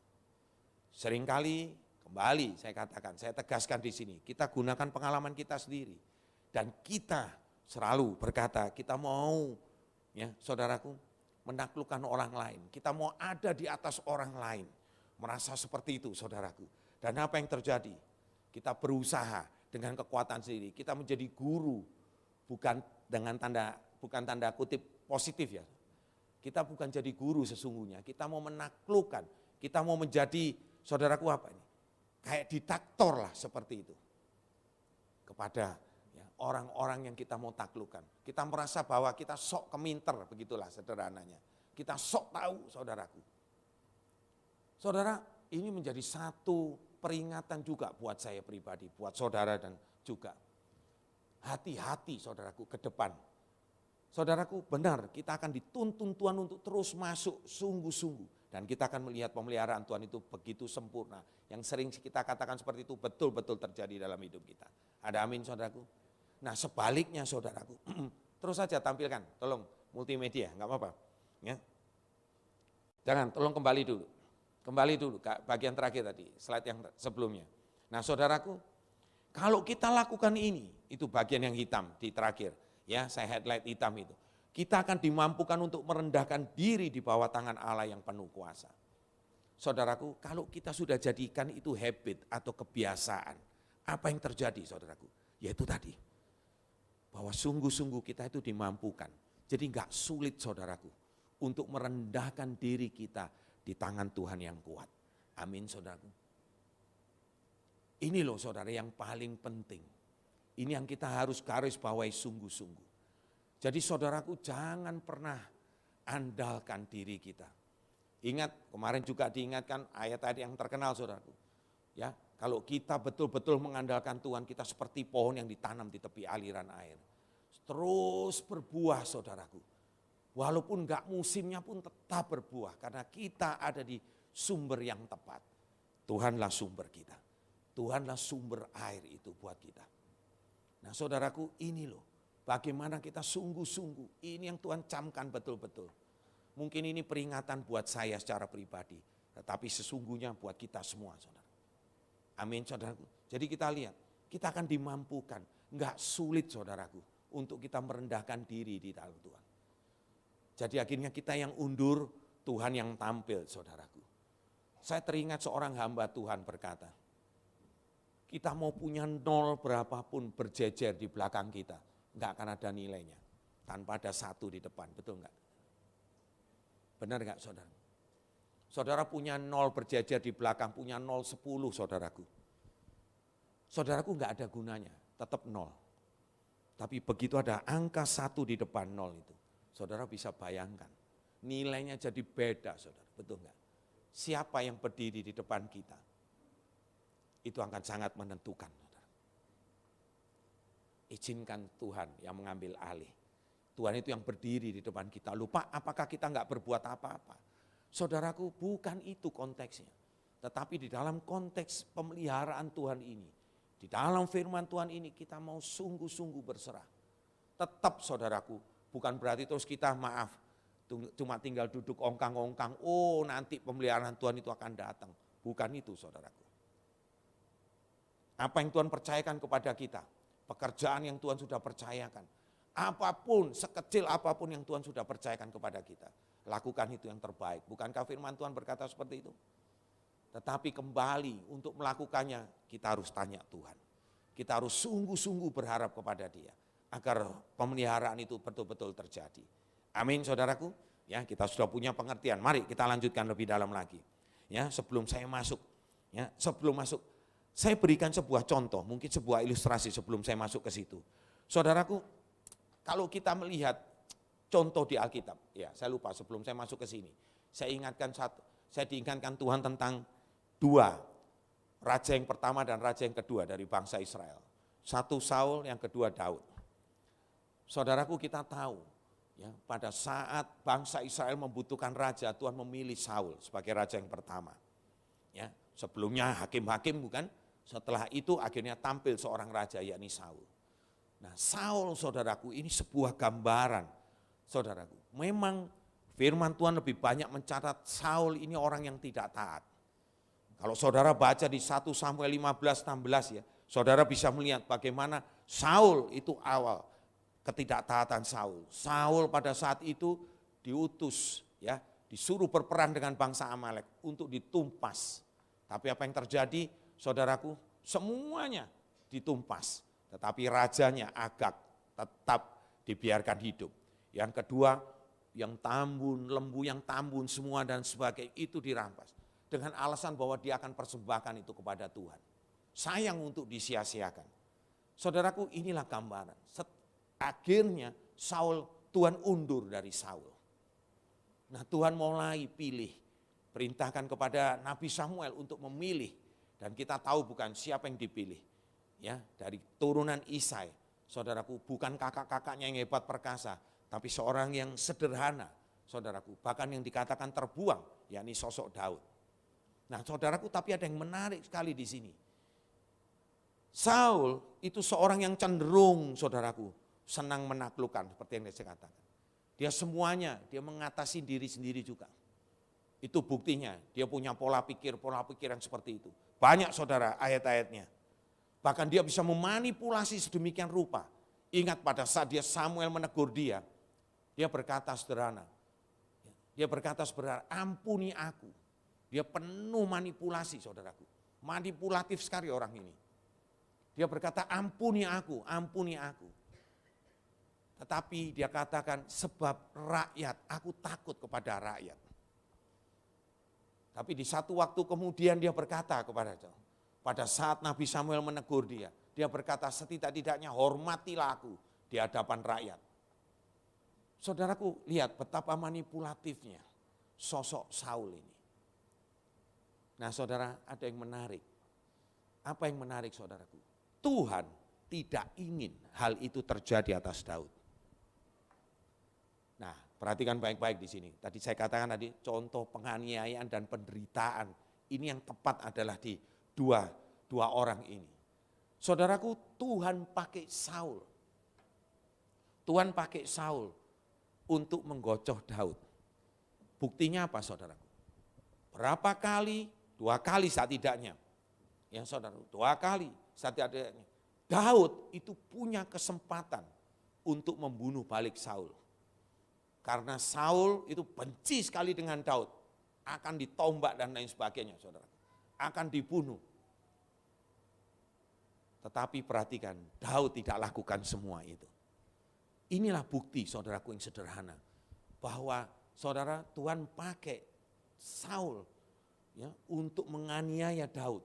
Seringkali kembali saya katakan, saya tegaskan di sini, kita gunakan pengalaman kita sendiri. Dan kita selalu berkata, kita mau ya saudaraku menaklukkan orang lain. Kita mau ada di atas orang lain. Merasa seperti itu saudaraku. Dan apa yang terjadi? Kita berusaha dengan kekuatan sendiri. Kita menjadi guru, bukan tanda kutip positif ya. Kita bukan jadi guru sesungguhnya, kita mau menaklukkan, kita mau menjadi, saudaraku apa ini? Kayak diktator lah seperti itu. Kepada ya, orang-orang yang kita mau taklukkan. Kita merasa bahwa kita sok keminter, begitulah sederhananya. Kita sok tahu saudaraku. Saudara, ini menjadi satu peringatan juga buat saya pribadi, buat saudara dan juga. Hati-hati saudaraku ke depan. Saudaraku benar kita akan dituntun Tuhan untuk terus masuk sungguh-sungguh. Dan kita akan melihat pemeliharaan Tuhan itu begitu sempurna. Yang sering kita katakan seperti itu betul-betul terjadi dalam hidup kita. Ada amin saudaraku? Nah sebaliknya saudaraku, terus saja tampilkan, tolong multimedia, enggak apa-apa. Ya. Jangan, tolong kembali dulu. Kembali dulu ke bagian terakhir tadi, slide yang sebelumnya. Nah saudaraku, kalau kita lakukan ini, itu bagian yang hitam di terakhir. Ya, saya highlight hitam itu. Kita akan dimampukan untuk merendahkan diri di bawah tangan Allah yang penuh kuasa. Saudaraku, kalau kita sudah jadikan itu habit atau kebiasaan, apa yang terjadi saudaraku? Yaitu tadi, bahwa sungguh-sungguh kita itu dimampukan. Jadi enggak sulit saudaraku, untuk merendahkan diri kita di tangan Tuhan yang kuat. Amin saudaraku. Ini loh saudara yang paling penting. Ini yang kita harus garis bawahi sungguh-sungguh. Jadi saudaraku jangan pernah andalkan diri kita. Ingat kemarin juga diingatkan ayat tadi yang terkenal saudaraku. Ya, kalau kita betul-betul mengandalkan Tuhan, kita seperti pohon yang ditanam di tepi aliran air. Terus berbuah saudaraku. Walaupun enggak musimnya pun tetap berbuah karena kita ada di sumber yang tepat. Tuhanlah sumber kita. Tuhanlah sumber air itu buat kita. Nah saudaraku ini loh, bagaimana kita sungguh-sungguh, ini yang Tuhan camkan betul-betul. Mungkin ini peringatan buat saya secara pribadi, tetapi sesungguhnya buat kita semua saudara. Amin saudaraku. Jadi kita lihat, kita akan dimampukan, enggak sulit saudaraku, untuk kita merendahkan diri di dalam Tuhan. Jadi akhirnya kita yang undur, Tuhan yang tampil saudaraku. Saya teringat seorang hamba Tuhan berkata, kita mau punya nol berapapun berjejer di belakang kita, enggak akan ada nilainya. Tanpa ada satu di depan, betul enggak? Benar enggak saudara? Saudara punya 0 berjajar di belakang, punya 0, 10 saudaraku. Saudaraku enggak ada gunanya, tetap 0. Tapi begitu ada angka 1 di depan 0 itu, saudara bisa bayangkan. Nilainya jadi beda saudara, betul enggak? Siapa yang berdiri di depan kita, itu akan sangat menentukan. Saudara. Izinkan Tuhan yang mengambil alih. Tuhan itu yang berdiri di depan kita. Lupa apakah kita enggak berbuat apa-apa. Saudaraku, bukan itu konteksnya. Tetapi di dalam konteks pemeliharaan Tuhan ini, di dalam firman Tuhan ini kita mau sungguh-sungguh berserah. Tetap saudaraku, bukan berarti terus kita maaf, cuma tinggal duduk ongkang-ongkang, oh nanti pemeliharaan Tuhan itu akan datang. Bukan itu saudaraku. Apa yang Tuhan percayakan kepada kita, pekerjaan yang Tuhan sudah percayakan, apapun, sekecil apapun yang Tuhan sudah percayakan kepada kita, lakukan itu yang terbaik. Bukankah firman Tuhan berkata seperti itu? Tetapi kembali untuk melakukannya, kita harus tanya Tuhan. Kita harus sungguh-sungguh berharap kepada Dia, agar pemeliharaan itu betul-betul terjadi. Amin saudaraku. Ya, kita sudah punya pengertian. Mari kita lanjutkan lebih dalam lagi. Ya, sebelum saya masuk, saya berikan sebuah contoh, mungkin sebuah ilustrasi sebelum saya masuk ke situ. Saudaraku, kalau kita melihat contoh di Alkitab, ya saya lupa sebelum saya masuk ke sini, saya diingatkan Tuhan tentang 2, raja yang pertama dan raja yang kedua dari bangsa Israel. Satu Saul, yang kedua Daud. Saudaraku, kita tahu, ya, pada saat bangsa Israel membutuhkan raja, Tuhan memilih Saul sebagai raja yang pertama. Ya, sebelumnya hakim-hakim bukan, setelah itu akhirnya tampil seorang raja yakni Saul. Nah, Saul saudaraku ini sebuah gambaran. Saudaraku, memang firman Tuhan lebih banyak mencatat Saul ini orang yang tidak taat. Kalau saudara baca di 1 Samuel 15-16 ya, saudara bisa melihat bagaimana Saul itu awal ketidaktaatan Saul. Saul pada saat itu diutus ya, disuruh berperang dengan bangsa Amalek untuk ditumpas. Tapi apa yang terjadi, saudaraku, semuanya ditumpas. Tetapi rajanya Agag tetap dibiarkan hidup. Yang kedua, yang tambun, lembu yang tambun semua dan sebagainya itu dirampas. Dengan alasan bahwa dia akan persembahkan itu kepada Tuhan. Sayang untuk disia-siakan. Saudaraku, inilah gambaran. Akhirnya Tuhan undur dari Saul. Nah, Tuhan mulai pilih, perintahkan kepada Nabi Samuel untuk memilih. Dan kita tahu bukan siapa yang dipilih. Ya, dari turunan Isai. Saudaraku, bukan kakak-kakaknya yang hebat perkasa, tapi seorang yang sederhana, saudaraku, bahkan yang dikatakan terbuang, yakni sosok Daud. Nah, saudaraku, tapi ada yang menarik sekali di sini. Saul itu seorang yang cenderung, saudaraku, senang menaklukkan, seperti yang saya katakan. Dia semuanya, dia mengatasi diri sendiri juga. Itu buktinya, dia punya pola pikir yang seperti itu. Banyak saudara ayat-ayatnya. Bahkan dia bisa memanipulasi sedemikian rupa. Ingat pada saat Samuel menegur dia berkata sederhana. Dia berkata sederhana, ampuni aku. Dia penuh manipulasi saudaraku. Manipulatif sekali orang ini. Dia berkata ampuni aku, ampuni aku. Tetapi dia katakan sebab rakyat, aku takut kepada rakyat. Tapi di satu waktu kemudian dia berkata kepada pada saat Nabi Samuel menegur dia berkata setidak-tidaknya hormatilah aku di hadapan rakyat. Saudaraku, lihat betapa manipulatifnya sosok Saul ini. Nah saudara, ada yang menarik. Apa yang menarik saudaraku? Tuhan tidak ingin hal itu terjadi atas Daud. Nah, perhatikan baik-baik di sini. Tadi saya katakan tadi contoh penganiayaan dan penderitaan. Ini yang tepat adalah di dua orang ini. Saudaraku, Tuhan pakai Saul. Tuhan pakai Saul untuk menggocoh Daud. Buktinya apa saudaraku? Berapa kali? 2 kali setidaknya. Ya saudara, 2 kali setidaknya. Daud itu punya kesempatan untuk membunuh balik Saul. Karena Saul itu benci sekali dengan Daud. Akan ditombak dan lain sebagainya saudara. Akan dibunuh. Tetapi perhatikan, Daud tidak lakukan semua itu. Inilah bukti saudaraku yang sederhana. Bahwa saudara Tuhan pakai Saul ya, untuk menganiaya Daud.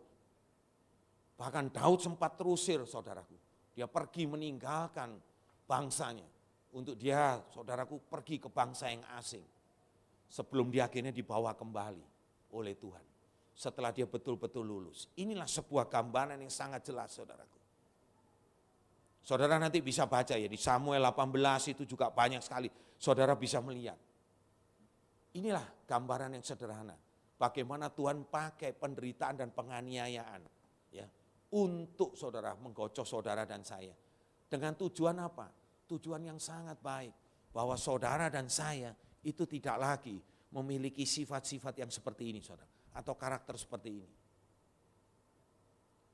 Bahkan Daud sempat terusir, saudaraku. Dia pergi meninggalkan bangsanya. Untuk dia, saudaraku, pergi ke bangsa yang asing. Sebelum dia akhirnya dibawa kembali oleh Tuhan. Setelah dia betul-betul lulus. Inilah sebuah gambaran yang sangat jelas, saudaraku. Saudara nanti bisa baca ya, di Samuel 18 itu juga banyak sekali. Saudara bisa melihat. Inilah gambaran yang sederhana. Bagaimana Tuhan pakai penderitaan dan penganiayaan ya, untuk saudara, menggocok saudara dan saya. Dengan tujuan apa? Tujuan yang sangat baik. Bahwa saudara dan saya itu tidak lagi memiliki sifat-sifat yang seperti ini, saudara. Atau karakter seperti ini.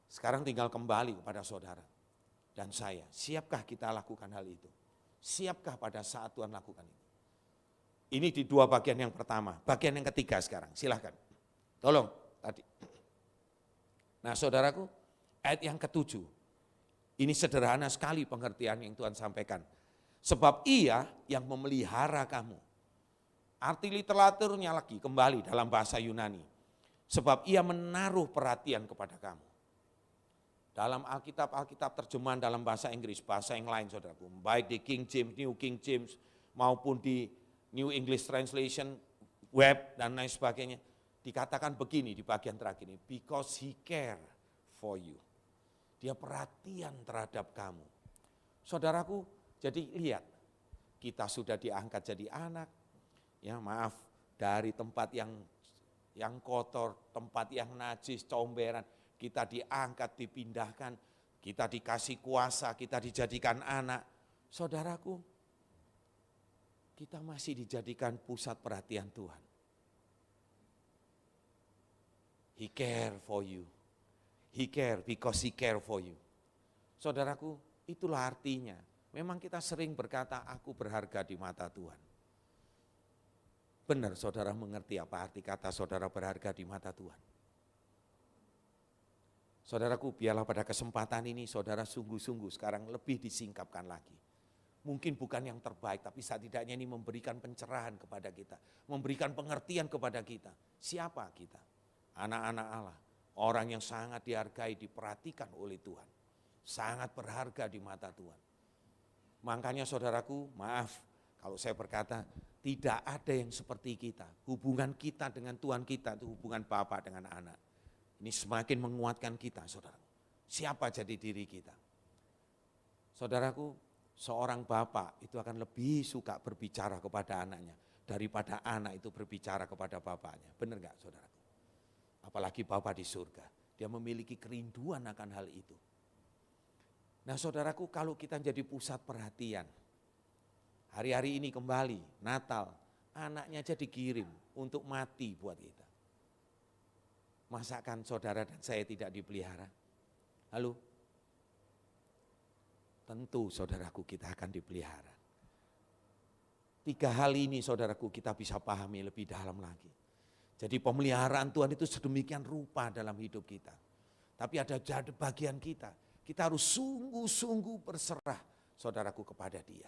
Sekarang tinggal kembali kepada saudara dan saya. Siapkah kita lakukan hal itu? Siapkah pada saat Tuhan lakukan itu? Ini di dua bagian yang pertama. Bagian yang ketiga sekarang, silahkan. Tolong tadi. Nah saudaraku, ayat yang ketujuh. Ini sederhana sekali pengertian yang Tuhan sampaikan. Sebab ia yang memelihara kamu. Arti literaturnya lagi kembali dalam bahasa Yunani. Sebab ia menaruh perhatian kepada kamu. Dalam Alkitab terjemahan dalam bahasa Inggris, bahasa yang lain saudaraku. Baik di King James, New King James, maupun di New English Translation, web, dan lain sebagainya. Dikatakan begini di bagian terakhir ini, because he care for you. Dia perhatian terhadap kamu. Saudaraku, jadi lihat, kita sudah diangkat jadi anak, ya maaf, dari tempat yang kotor, tempat yang najis, comberan, kita diangkat, dipindahkan, kita dikasih kuasa, kita dijadikan anak. Saudaraku, kita masih dijadikan pusat perhatian Tuhan. He care for you. He care because he care for you. Saudaraku, itulah artinya. Memang kita sering berkata, aku berharga di mata Tuhan. Benar saudara mengerti apa arti kata saudara berharga di mata Tuhan. Saudaraku, biarlah pada kesempatan ini saudara sungguh-sungguh sekarang lebih disingkapkan lagi. Mungkin bukan yang terbaik, tapi setidaknya ini memberikan pencerahan kepada kita. Memberikan pengertian kepada kita. Siapa kita? Anak-anak Allah. Orang yang sangat dihargai, diperhatikan oleh Tuhan. Sangat berharga di mata Tuhan. Makanya saudaraku, maaf kalau saya berkata, tidak ada yang seperti kita. Hubungan kita dengan Tuhan kita itu hubungan Bapa dengan anak. Ini semakin menguatkan kita, saudara. Siapa jadi diri kita? Saudaraku, seorang bapak itu akan lebih suka berbicara kepada anaknya daripada anak itu berbicara kepada bapaknya. Benar gak saudaraku? Apalagi Bapa di surga. Dia memiliki kerinduan akan hal itu. Nah saudaraku, kalau kita jadi pusat perhatian. Hari-hari ini kembali, Natal, anaknya aja dikirim untuk mati buat kita. Masakan saudara dan saya tidak dipelihara? Halo? Tentu saudaraku kita akan dipelihara. 3 hal ini saudaraku kita bisa pahami lebih dalam lagi. Jadi pemeliharaan Tuhan itu sedemikian rupa dalam hidup kita. Tapi ada bagian kita. Kita harus sungguh-sungguh berserah saudaraku kepada Dia.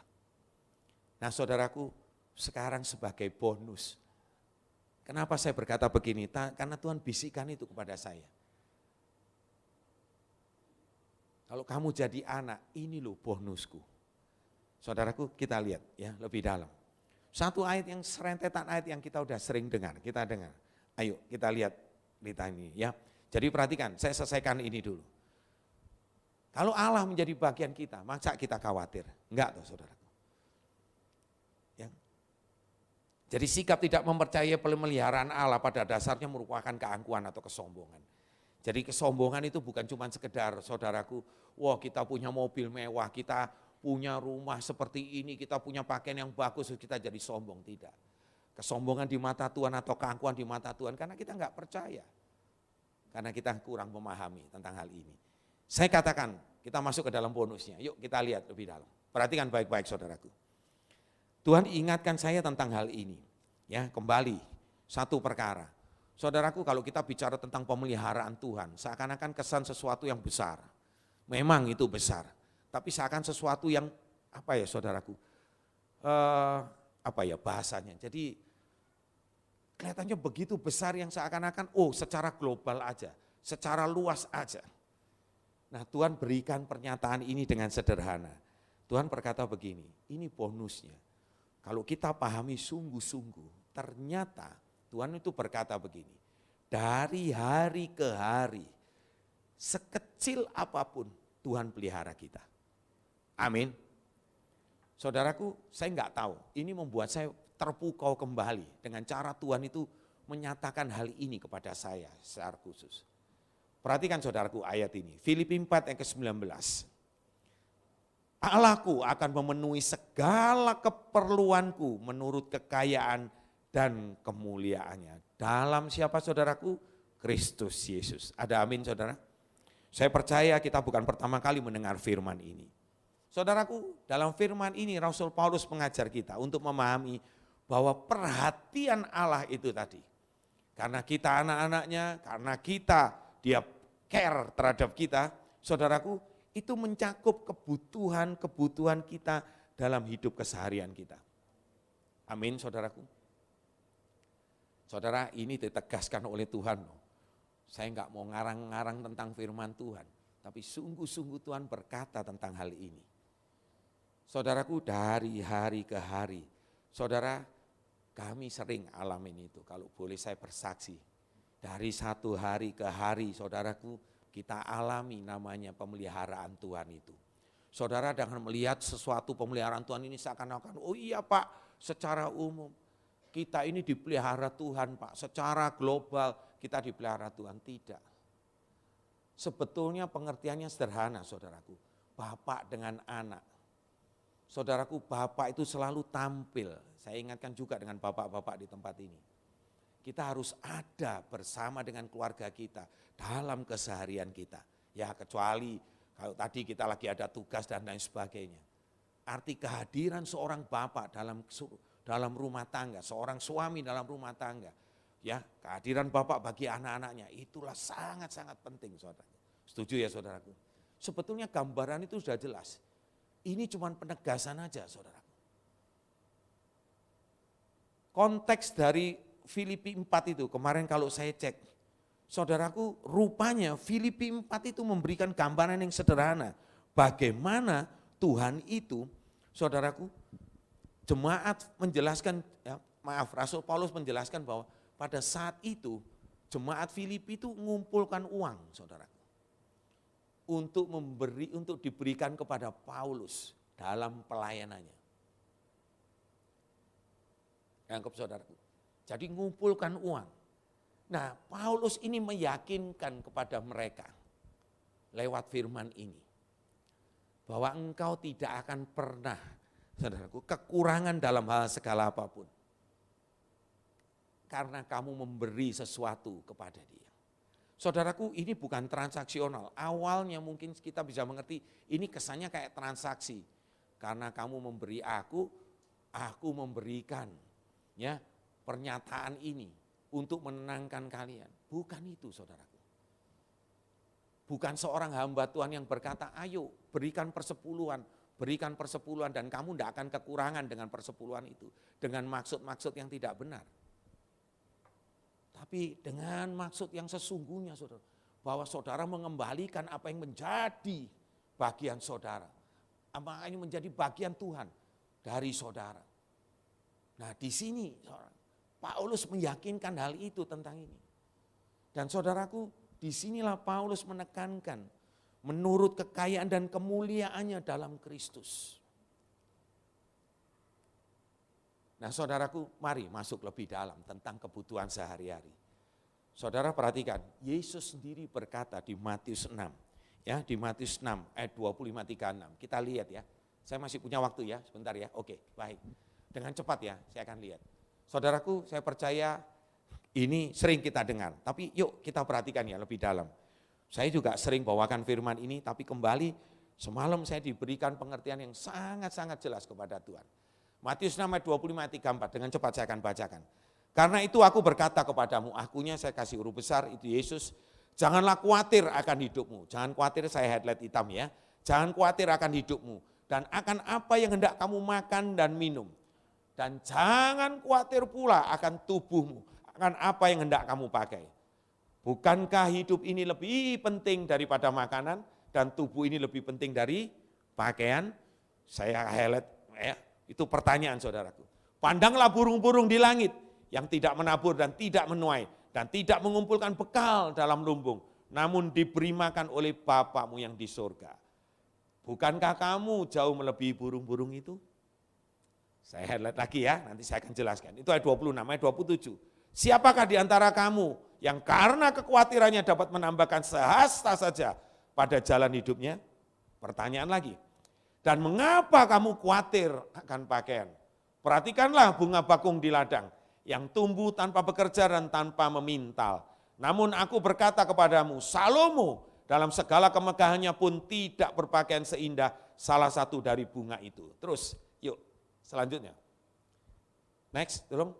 Nah saudaraku, sekarang sebagai bonus. Kenapa saya berkata begini? Karena Tuhan bisikkan itu kepada saya. Kalau kamu jadi anak, ini loh bonusku. Saudaraku, kita lihat ya lebih dalam. Satu ayat yang serentetan ayat yang kita udah sering dengar, kita dengar. Ayo kita lihat berita ini ya. Jadi perhatikan, saya selesaikan ini dulu. Kalau Allah menjadi bagian kita, masa kita khawatir? Enggak tuh saudaraku. Ya. Jadi sikap tidak mempercayai pemeliharaan Allah pada dasarnya merupakan keangkuhan atau kesombongan. Jadi kesombongan itu bukan cuma sekedar saudaraku, wah kita punya mobil mewah, kita punya rumah seperti ini, kita punya pakaian yang bagus, kita jadi sombong. Tidak. Kesombongan di mata Tuhan atau keangkuhan di mata Tuhan karena kita enggak percaya. Karena kita kurang memahami tentang hal ini. Saya katakan, kita masuk ke dalam bonusnya. Yuk kita lihat lebih dalam. Perhatikan baik-baik saudaraku. Tuhan ingatkan saya tentang hal ini. Ya, kembali satu perkara. Saudaraku, kalau kita bicara tentang pemeliharaan Tuhan, seakan-akan kesan sesuatu yang besar. Memang itu besar, tapi seakan sesuatu yang apa ya saudaraku? Apa ya bahasanya? Jadi kelihatannya begitu besar yang seakan-akan secara global aja, secara luas aja. Nah Tuhan berikan pernyataan ini dengan sederhana. Tuhan berkata begini, ini bonusnya. Kalau kita pahami sungguh-sungguh, ternyata Tuhan itu berkata begini, dari hari ke hari, sekecil apapun Tuhan pelihara kita. Amin. Saudaraku, saya enggak tahu, ini membuat saya terpukau kembali dengan cara Tuhan itu menyatakan hal ini kepada saya secara khusus. Perhatikan saudaraku ayat ini, Filipi 4 ayat ke-19. Allahku akan memenuhi segala keperluanku menurut kekayaan dan kemuliaannya. Dalam siapa saudaraku? Kristus Yesus. Ada amin saudara? Saya percaya kita bukan pertama kali mendengar firman ini. Saudaraku, dalam firman ini Rasul Paulus mengajar kita untuk memahami bahwa perhatian Allah itu tadi. Karena kita anak-anaknya, karena dia care terhadap kita, saudaraku, itu mencakup kebutuhan kita dalam hidup keseharian kita. Amin saudaraku. Saudara, ini ditegaskan oleh Tuhan. Saya enggak mau ngarang-ngarang tentang firman Tuhan, tapi sungguh-sungguh Tuhan berkata tentang hal ini. Saudaraku, dari hari ke hari, saudara, kami sering alamin itu, kalau boleh saya bersaksi. Dari satu hari ke hari, saudaraku, kita alami namanya pemeliharaan Tuhan itu. Saudara dengan melihat sesuatu pemeliharaan Tuhan ini seakan-akan, oh iya Pak, secara umum kita ini dipelihara Tuhan Pak, secara global kita dipelihara Tuhan. Tidak. Sebetulnya pengertiannya sederhana saudaraku, bapak dengan anak. Saudaraku, bapak itu selalu tampil, saya ingatkan juga dengan bapak-bapak di tempat ini. Kita harus ada bersama dengan keluarga kita dalam keseharian kita. Ya kecuali kalau tadi kita lagi ada tugas dan lain sebagainya. Arti kehadiran seorang bapak dalam rumah tangga, seorang suami dalam rumah tangga. Ya kehadiran bapak bagi anak-anaknya itulah sangat-sangat penting saudara. Setuju ya saudaraku? Sebetulnya gambaran itu sudah jelas. Ini cuma penegasan aja saudaraku. Konteks dari Filipi 4 itu kemarin kalau saya cek, saudaraku rupanya Filipi 4 itu memberikan gambaran yang sederhana. Bagaimana Tuhan itu, saudaraku, jemaat menjelaskan, Rasul Paulus menjelaskan bahwa pada saat itu jemaat Filipi itu mengumpulkan uang, saudaraku. Untuk diberikan kepada Paulus dalam pelayanannya. Anggap saudaraku. Jadi ngumpulkan uang. Nah Paulus ini meyakinkan kepada mereka lewat firman ini. Bahwa engkau tidak akan pernah, saudaraku, kekurangan dalam hal segala apapun. Karena kamu memberi sesuatu kepada dia. Saudaraku, ini bukan transaksional. Awalnya mungkin kita bisa mengerti ini kesannya kayak transaksi. Karena kamu memberi aku memberikan. Ya, pernyataan ini untuk menenangkan kalian. Bukan itu saudaraku. Bukan seorang hamba Tuhan yang berkata, ayo berikan persepuluhan dan kamu tidak akan kekurangan dengan persepuluhan itu. Dengan maksud-maksud yang tidak benar. Tapi dengan maksud yang sesungguhnya saudara. Bahwa saudara mengembalikan apa yang menjadi bagian saudara. Apa yang menjadi bagian Tuhan dari saudara. Nah di sini Paulus meyakinkan hal itu tentang ini. Dan saudaraku, disinilah Paulus menekankan menurut kekayaan dan kemuliaannya dalam Kristus. Nah saudaraku, mari masuk lebih dalam tentang kebutuhan sehari-hari. Saudara perhatikan, Yesus sendiri berkata di Matius 6. Ya, di Matius 6 ayat 25-36. Kita lihat ya. Saya masih punya waktu ya, sebentar ya. Oke, baik. Dengan cepat ya, saya akan lihat. Saudaraku, saya percaya ini sering kita dengar, tapi yuk kita perhatikan ya lebih dalam. Saya juga sering bawakan firman ini, tapi kembali semalam saya diberikan pengertian yang sangat-sangat jelas kepada Tuhan. Matius 6 ayat 25-34, dengan cepat saya akan bacakan. Karena itu aku berkata kepadamu, akunya saya kasih huruf besar, itu Yesus, janganlah khawatir akan hidupmu. Jangan khawatir, saya highlight hitam ya. Jangan khawatir akan hidupmu, dan akan apa yang hendak kamu makan dan minum. Dan jangan khawatir pula akan tubuhmu, menggunakan apa yang hendak kamu pakai. Bukankah hidup ini lebih penting daripada makanan dan tubuh ini lebih penting dari pakaian? Saya highlight ya, itu pertanyaan saudaraku. Pandanglah burung-burung di langit yang tidak menabur dan tidak menuai dan tidak mengumpulkan bekal dalam lumbung, namun diberi makan oleh Bapamu yang di surga. Bukankah kamu jauh melebihi burung-burung itu? Saya highlight lagi ya, nanti saya akan jelaskan. Itu ayat 26, ayat 27. Siapakah di antara kamu yang karena kekhawatirannya dapat menambahkan sehasta saja pada jalan hidupnya? Pertanyaan lagi. Dan mengapa kamu khawatir akan pakaian? Perhatikanlah bunga bakung di ladang yang tumbuh tanpa bekerja dan tanpa memintal. Namun aku berkata kepadamu, Salomo dalam segala kemegahannya pun tidak berpakaian seindah salah satu dari bunga itu. Terus, yuk selanjutnya. Next, tolong.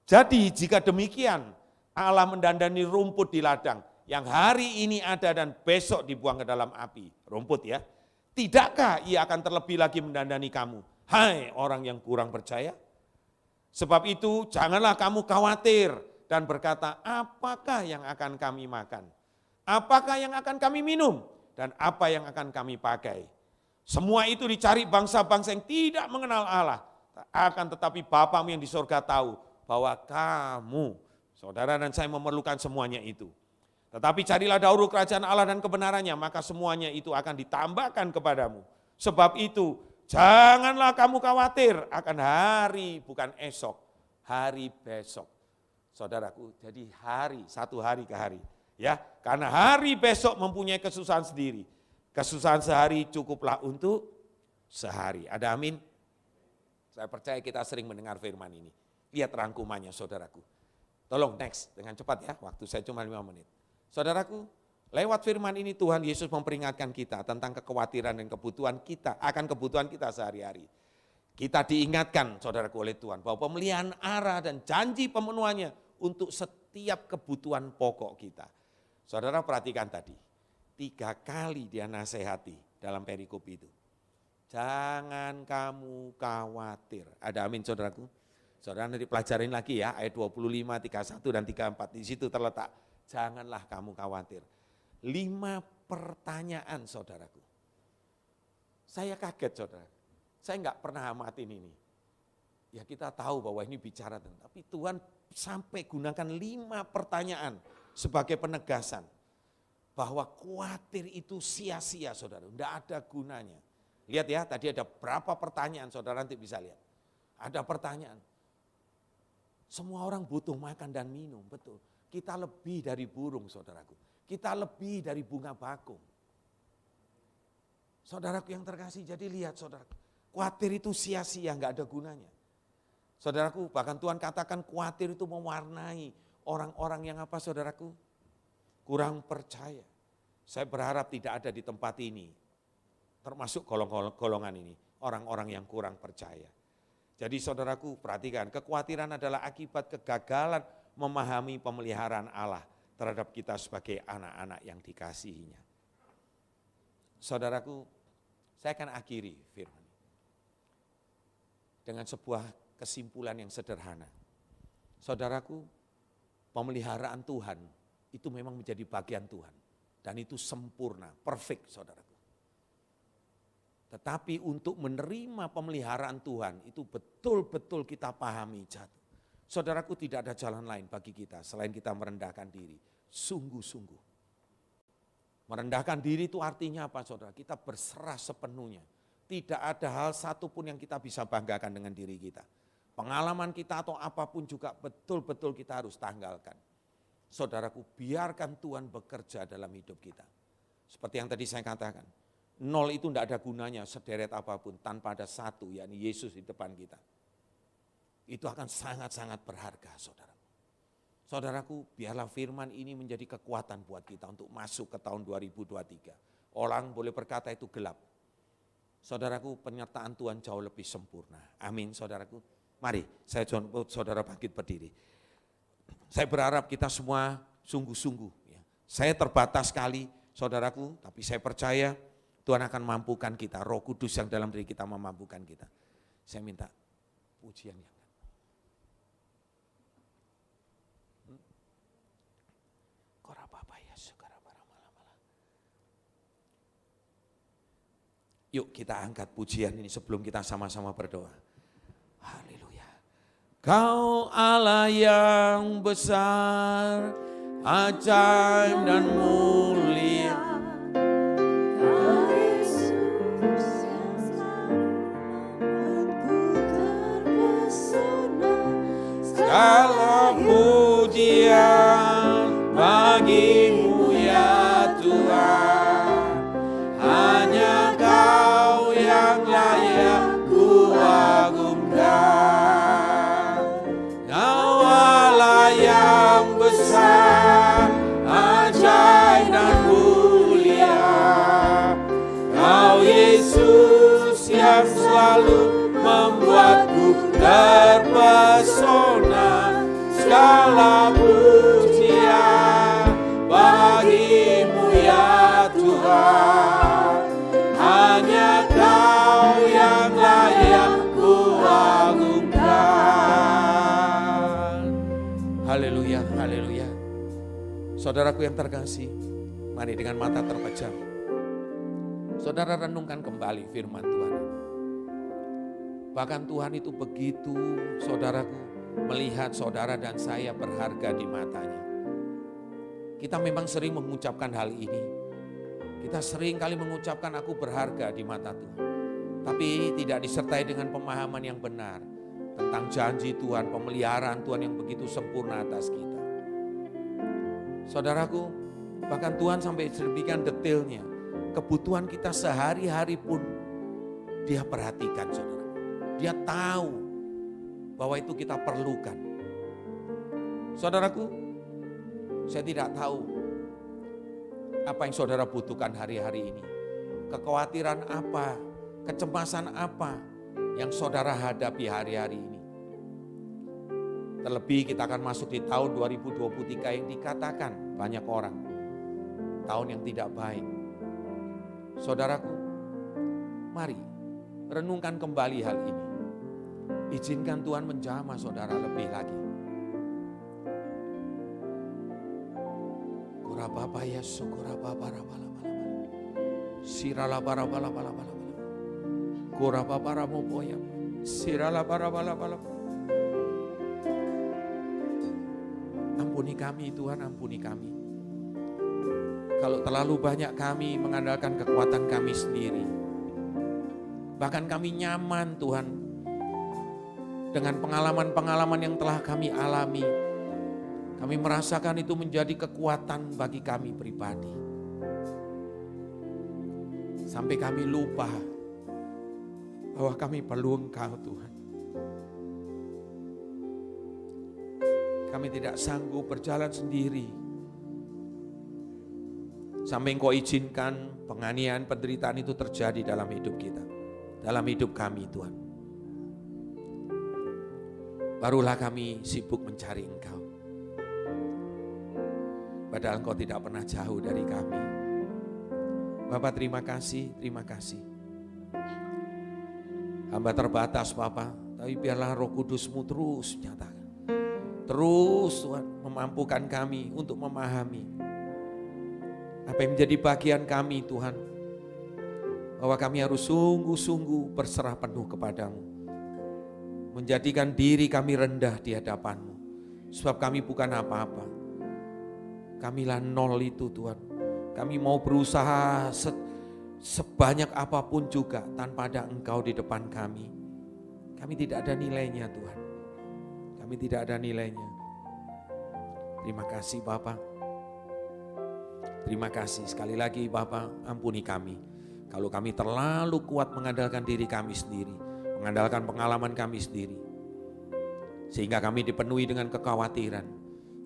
Jadi jika demikian, Allah mendandani rumput di ladang yang hari ini ada dan besok dibuang ke dalam api. Rumput ya. Tidakkah ia akan terlebih lagi mendandani kamu? Hai orang yang kurang percaya. Sebab itu janganlah kamu khawatir dan berkata, apakah yang akan kami makan? Apakah yang akan kami minum? Dan apa yang akan kami pakai? Semua itu dicari bangsa-bangsa yang tidak mengenal Allah. Akan tetapi Bapamu yang di surga tahu bahwa kamu, saudara dan saya memerlukan semuanya itu. Tetapi carilah dahulu kerajaan Allah dan kebenarannya, maka semuanya itu akan ditambahkan kepadamu. Sebab itu janganlah kamu khawatir akan hari, bukan esok, hari besok. Saudaraku, jadi hari, satu hari ke hari. Ya, karena hari besok mempunyai kesusahan sendiri. Kesusahan sehari cukuplah untuk sehari. Ada amin? Saya percaya kita sering mendengar firman ini. Lihat rangkumannya saudaraku. Tolong next, dengan cepat ya, waktu saya cuma 5 menit. Saudaraku, lewat firman ini Tuhan Yesus memperingatkan kita tentang kekhawatiran dan kebutuhan kita, akan kebutuhan kita sehari-hari. Kita diingatkan saudaraku oleh Tuhan bahwa pemeliharaan arah dan janji pemenuhannya untuk setiap kebutuhan pokok kita. Saudara perhatikan tadi, 3 kali dia nasihati dalam perikop itu. Jangan kamu khawatir. Ada amin saudaraku? Saudara nanti pelajarin lagi ya, ayat 25, 31 dan 34. Di situ terletak, janganlah kamu khawatir. 5 pertanyaan saudaraku. Saya kaget saudara, saya enggak pernah amatin ini. Ya kita tahu bahwa ini bicara tentang, tapi Tuhan sampai gunakan 5 pertanyaan sebagai penegasan. Bahwa khawatir itu sia-sia saudara, enggak ada gunanya. Lihat ya, tadi ada berapa pertanyaan saudara nanti bisa lihat. Ada pertanyaan. Semua orang butuh makan dan minum, betul. Kita lebih dari burung saudaraku. Kita lebih dari bunga bakung. Saudaraku yang terkasih, jadi lihat saudaraku. Khawatir itu sia-sia, enggak ada gunanya. Saudaraku, bahkan Tuhan katakan khawatir itu mewarnai orang-orang yang apa saudaraku? Kurang percaya. Saya berharap tidak ada di tempat ini, termasuk golongan ini, orang-orang yang kurang percaya. Jadi saudaraku perhatikan, kekhawatiran adalah akibat kegagalan memahami pemeliharaan Allah terhadap kita sebagai anak-anak yang dikasihinya. Saudaraku, saya akan akhiri firman dengan sebuah kesimpulan yang sederhana. Saudaraku, pemeliharaan Tuhan itu memang menjadi bagian Tuhan. Dan itu sempurna, perfect saudaraku. Tetapi untuk menerima pemeliharaan Tuhan itu betul-betul kita pahami jatuh. Saudaraku tidak ada jalan lain bagi kita selain kita merendahkan diri. Sungguh-sungguh. Merendahkan diri itu artinya apa saudara? Kita berserah sepenuhnya. Tidak ada hal satupun yang kita bisa banggakan dengan diri kita. Pengalaman kita atau apapun juga betul-betul kita harus tanggalkan. Saudaraku, biarkan Tuhan bekerja dalam hidup kita. Seperti yang tadi saya katakan, 0 itu tidak ada gunanya sederet apapun tanpa ada satu, yakni Yesus di depan kita. Itu akan sangat-sangat berharga, saudaraku. Saudaraku, biarlah firman ini menjadi kekuatan buat kita untuk masuk ke tahun 2023. Orang boleh berkata itu gelap. Saudaraku, penyertaan Tuhan jauh lebih sempurna. Amin, saudaraku. Mari, saya jemput saudara bangkit berdiri. Saya berharap kita semua sungguh-sungguh. Ya. Saya terbatas sekali, saudaraku, tapi saya percaya Tuhan akan mampukan kita. Roh Kudus yang dalam diri kita memampukan kita. Saya minta pujian yang Yuk kita angkat pujian ini sebelum kita sama-sama berdoa. Haleluya. Kau Allah yang besar, ajaib dan mulia. Segala pujian bagimu ya Tuhan, hanya Kau yang layak ku agungkan. Kau Allah yang besar, ajaib dan mulia. Kau Yesus yang selalu membuatku terpesona. Segala pujian bagimu ya Tuhan, hanya Kau yang layak ku agungkan. Haleluya, haleluya. Saudaraku yang terkasih, mari dengan mata terpejam, saudara renungkan kembali firman Tuhan. Bahkan Tuhan itu begitu, saudaraku, melihat saudara dan saya berharga di matanya. Kita memang sering mengucapkan hal ini. Kita sering kali mengucapkan aku berharga di mata Tuhan. Tapi tidak disertai dengan pemahaman yang benar tentang janji Tuhan, pemeliharaan Tuhan yang begitu sempurna atas kita. Saudaraku, bahkan Tuhan sampai sedemikian detailnya. Kebutuhan kita sehari-hari pun Dia perhatikan, saudara. Dia tahu bahwa itu kita perlukan. Saudaraku, saya tidak tahu apa yang saudara butuhkan hari-hari ini. Kekhawatiran apa, kecemasan apa yang saudara hadapi hari-hari ini. Terlebih kita akan masuk di tahun 2023 yang dikatakan banyak orang tahun yang tidak baik. Saudaraku, mari renungkan kembali hal ini. Izinkan Tuhan menjamah saudara lebih lagi. Kurababa ya sukurababa rabalabala. Siralabarabalabalabala. Kurababa ramopoya. Siralabarabalabalabala. Ampuni kami Tuhan, ampuni kami. Kalau terlalu banyak kami mengandalkan kekuatan kami sendiri. Bahkan kami nyaman Tuhan dengan pengalaman-pengalaman yang telah kami alami. Kami merasakan itu menjadi kekuatan bagi kami pribadi. Sampai kami lupa bahwa kami perlu Engkau Tuhan. Kami tidak sanggup berjalan sendiri. Sampai Engkau izinkan penganiayaan, penderitaan itu terjadi dalam hidup kita. Dalam hidup kami Tuhan. Barulah kami sibuk mencari Engkau. Padahal Engkau tidak pernah jauh dari kami. Bapak terima kasih, terima kasih. Hamba terbatas Bapak, tapi biarlah Roh Kudus-Mu terus nyatakan. Terus Tuhan memampukan kami untuk memahami apa yang menjadi bagian kami Tuhan. Bahwa kami harus sungguh-sungguh berserah penuh kepadamu. Menjadikan diri kami rendah di hadapan-Mu. Sebab kami bukan apa-apa. Kamilah nol itu Tuhan. Kami mau berusaha sebanyak apapun juga tanpa ada Engkau di depan kami. Kami tidak ada nilainya Tuhan. Kami tidak ada nilainya. Terima kasih Bapak. Terima kasih sekali lagi Bapak, ampuni kami. Kalau kami terlalu kuat mengandalkan diri kami sendiri, mengandalkan pengalaman kami sendiri. Sehingga kami dipenuhi dengan kekhawatiran.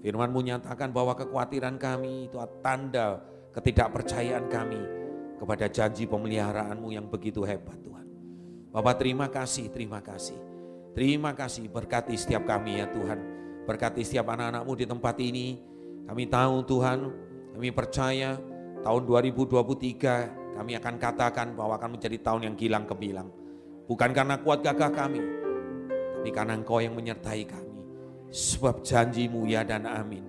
Firman-Mu nyatakan bahwa kekhawatiran kami itu tanda ketidakpercayaan kami kepada janji pemeliharaan-Mu yang begitu hebat Tuhan. Bapak terima kasih, terima kasih. Terima kasih, berkati setiap kami ya Tuhan. Berkati setiap anak-anak-Mu di tempat ini. Kami tahu Tuhan, kami percaya tahun 2023 kami akan katakan bahwa akan menjadi tahun yang gilang gemilang. Bukan karena kuat gagah kami, tapi karena Engkau yang menyertai kami. Sebab janji-Mu ya dan amin.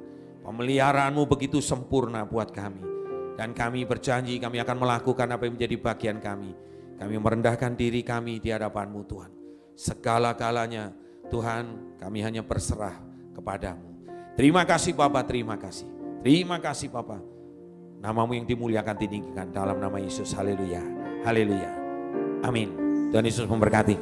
Pemeliharaan-Mu begitu sempurna buat kami. Dan kami berjanji kami akan melakukan apa yang menjadi bagian kami. Kami merendahkan diri kami di hadapan-Mu Tuhan. Segala-galanya Tuhan, kami hanya berserah kepadamu. Terima kasih Bapa, terima kasih. Terima kasih Bapa. Namamu yang dimuliakan, ditinggikan dalam nama Yesus. Haleluya. Haleluya. Amin. Tuhan Yesus memberkati.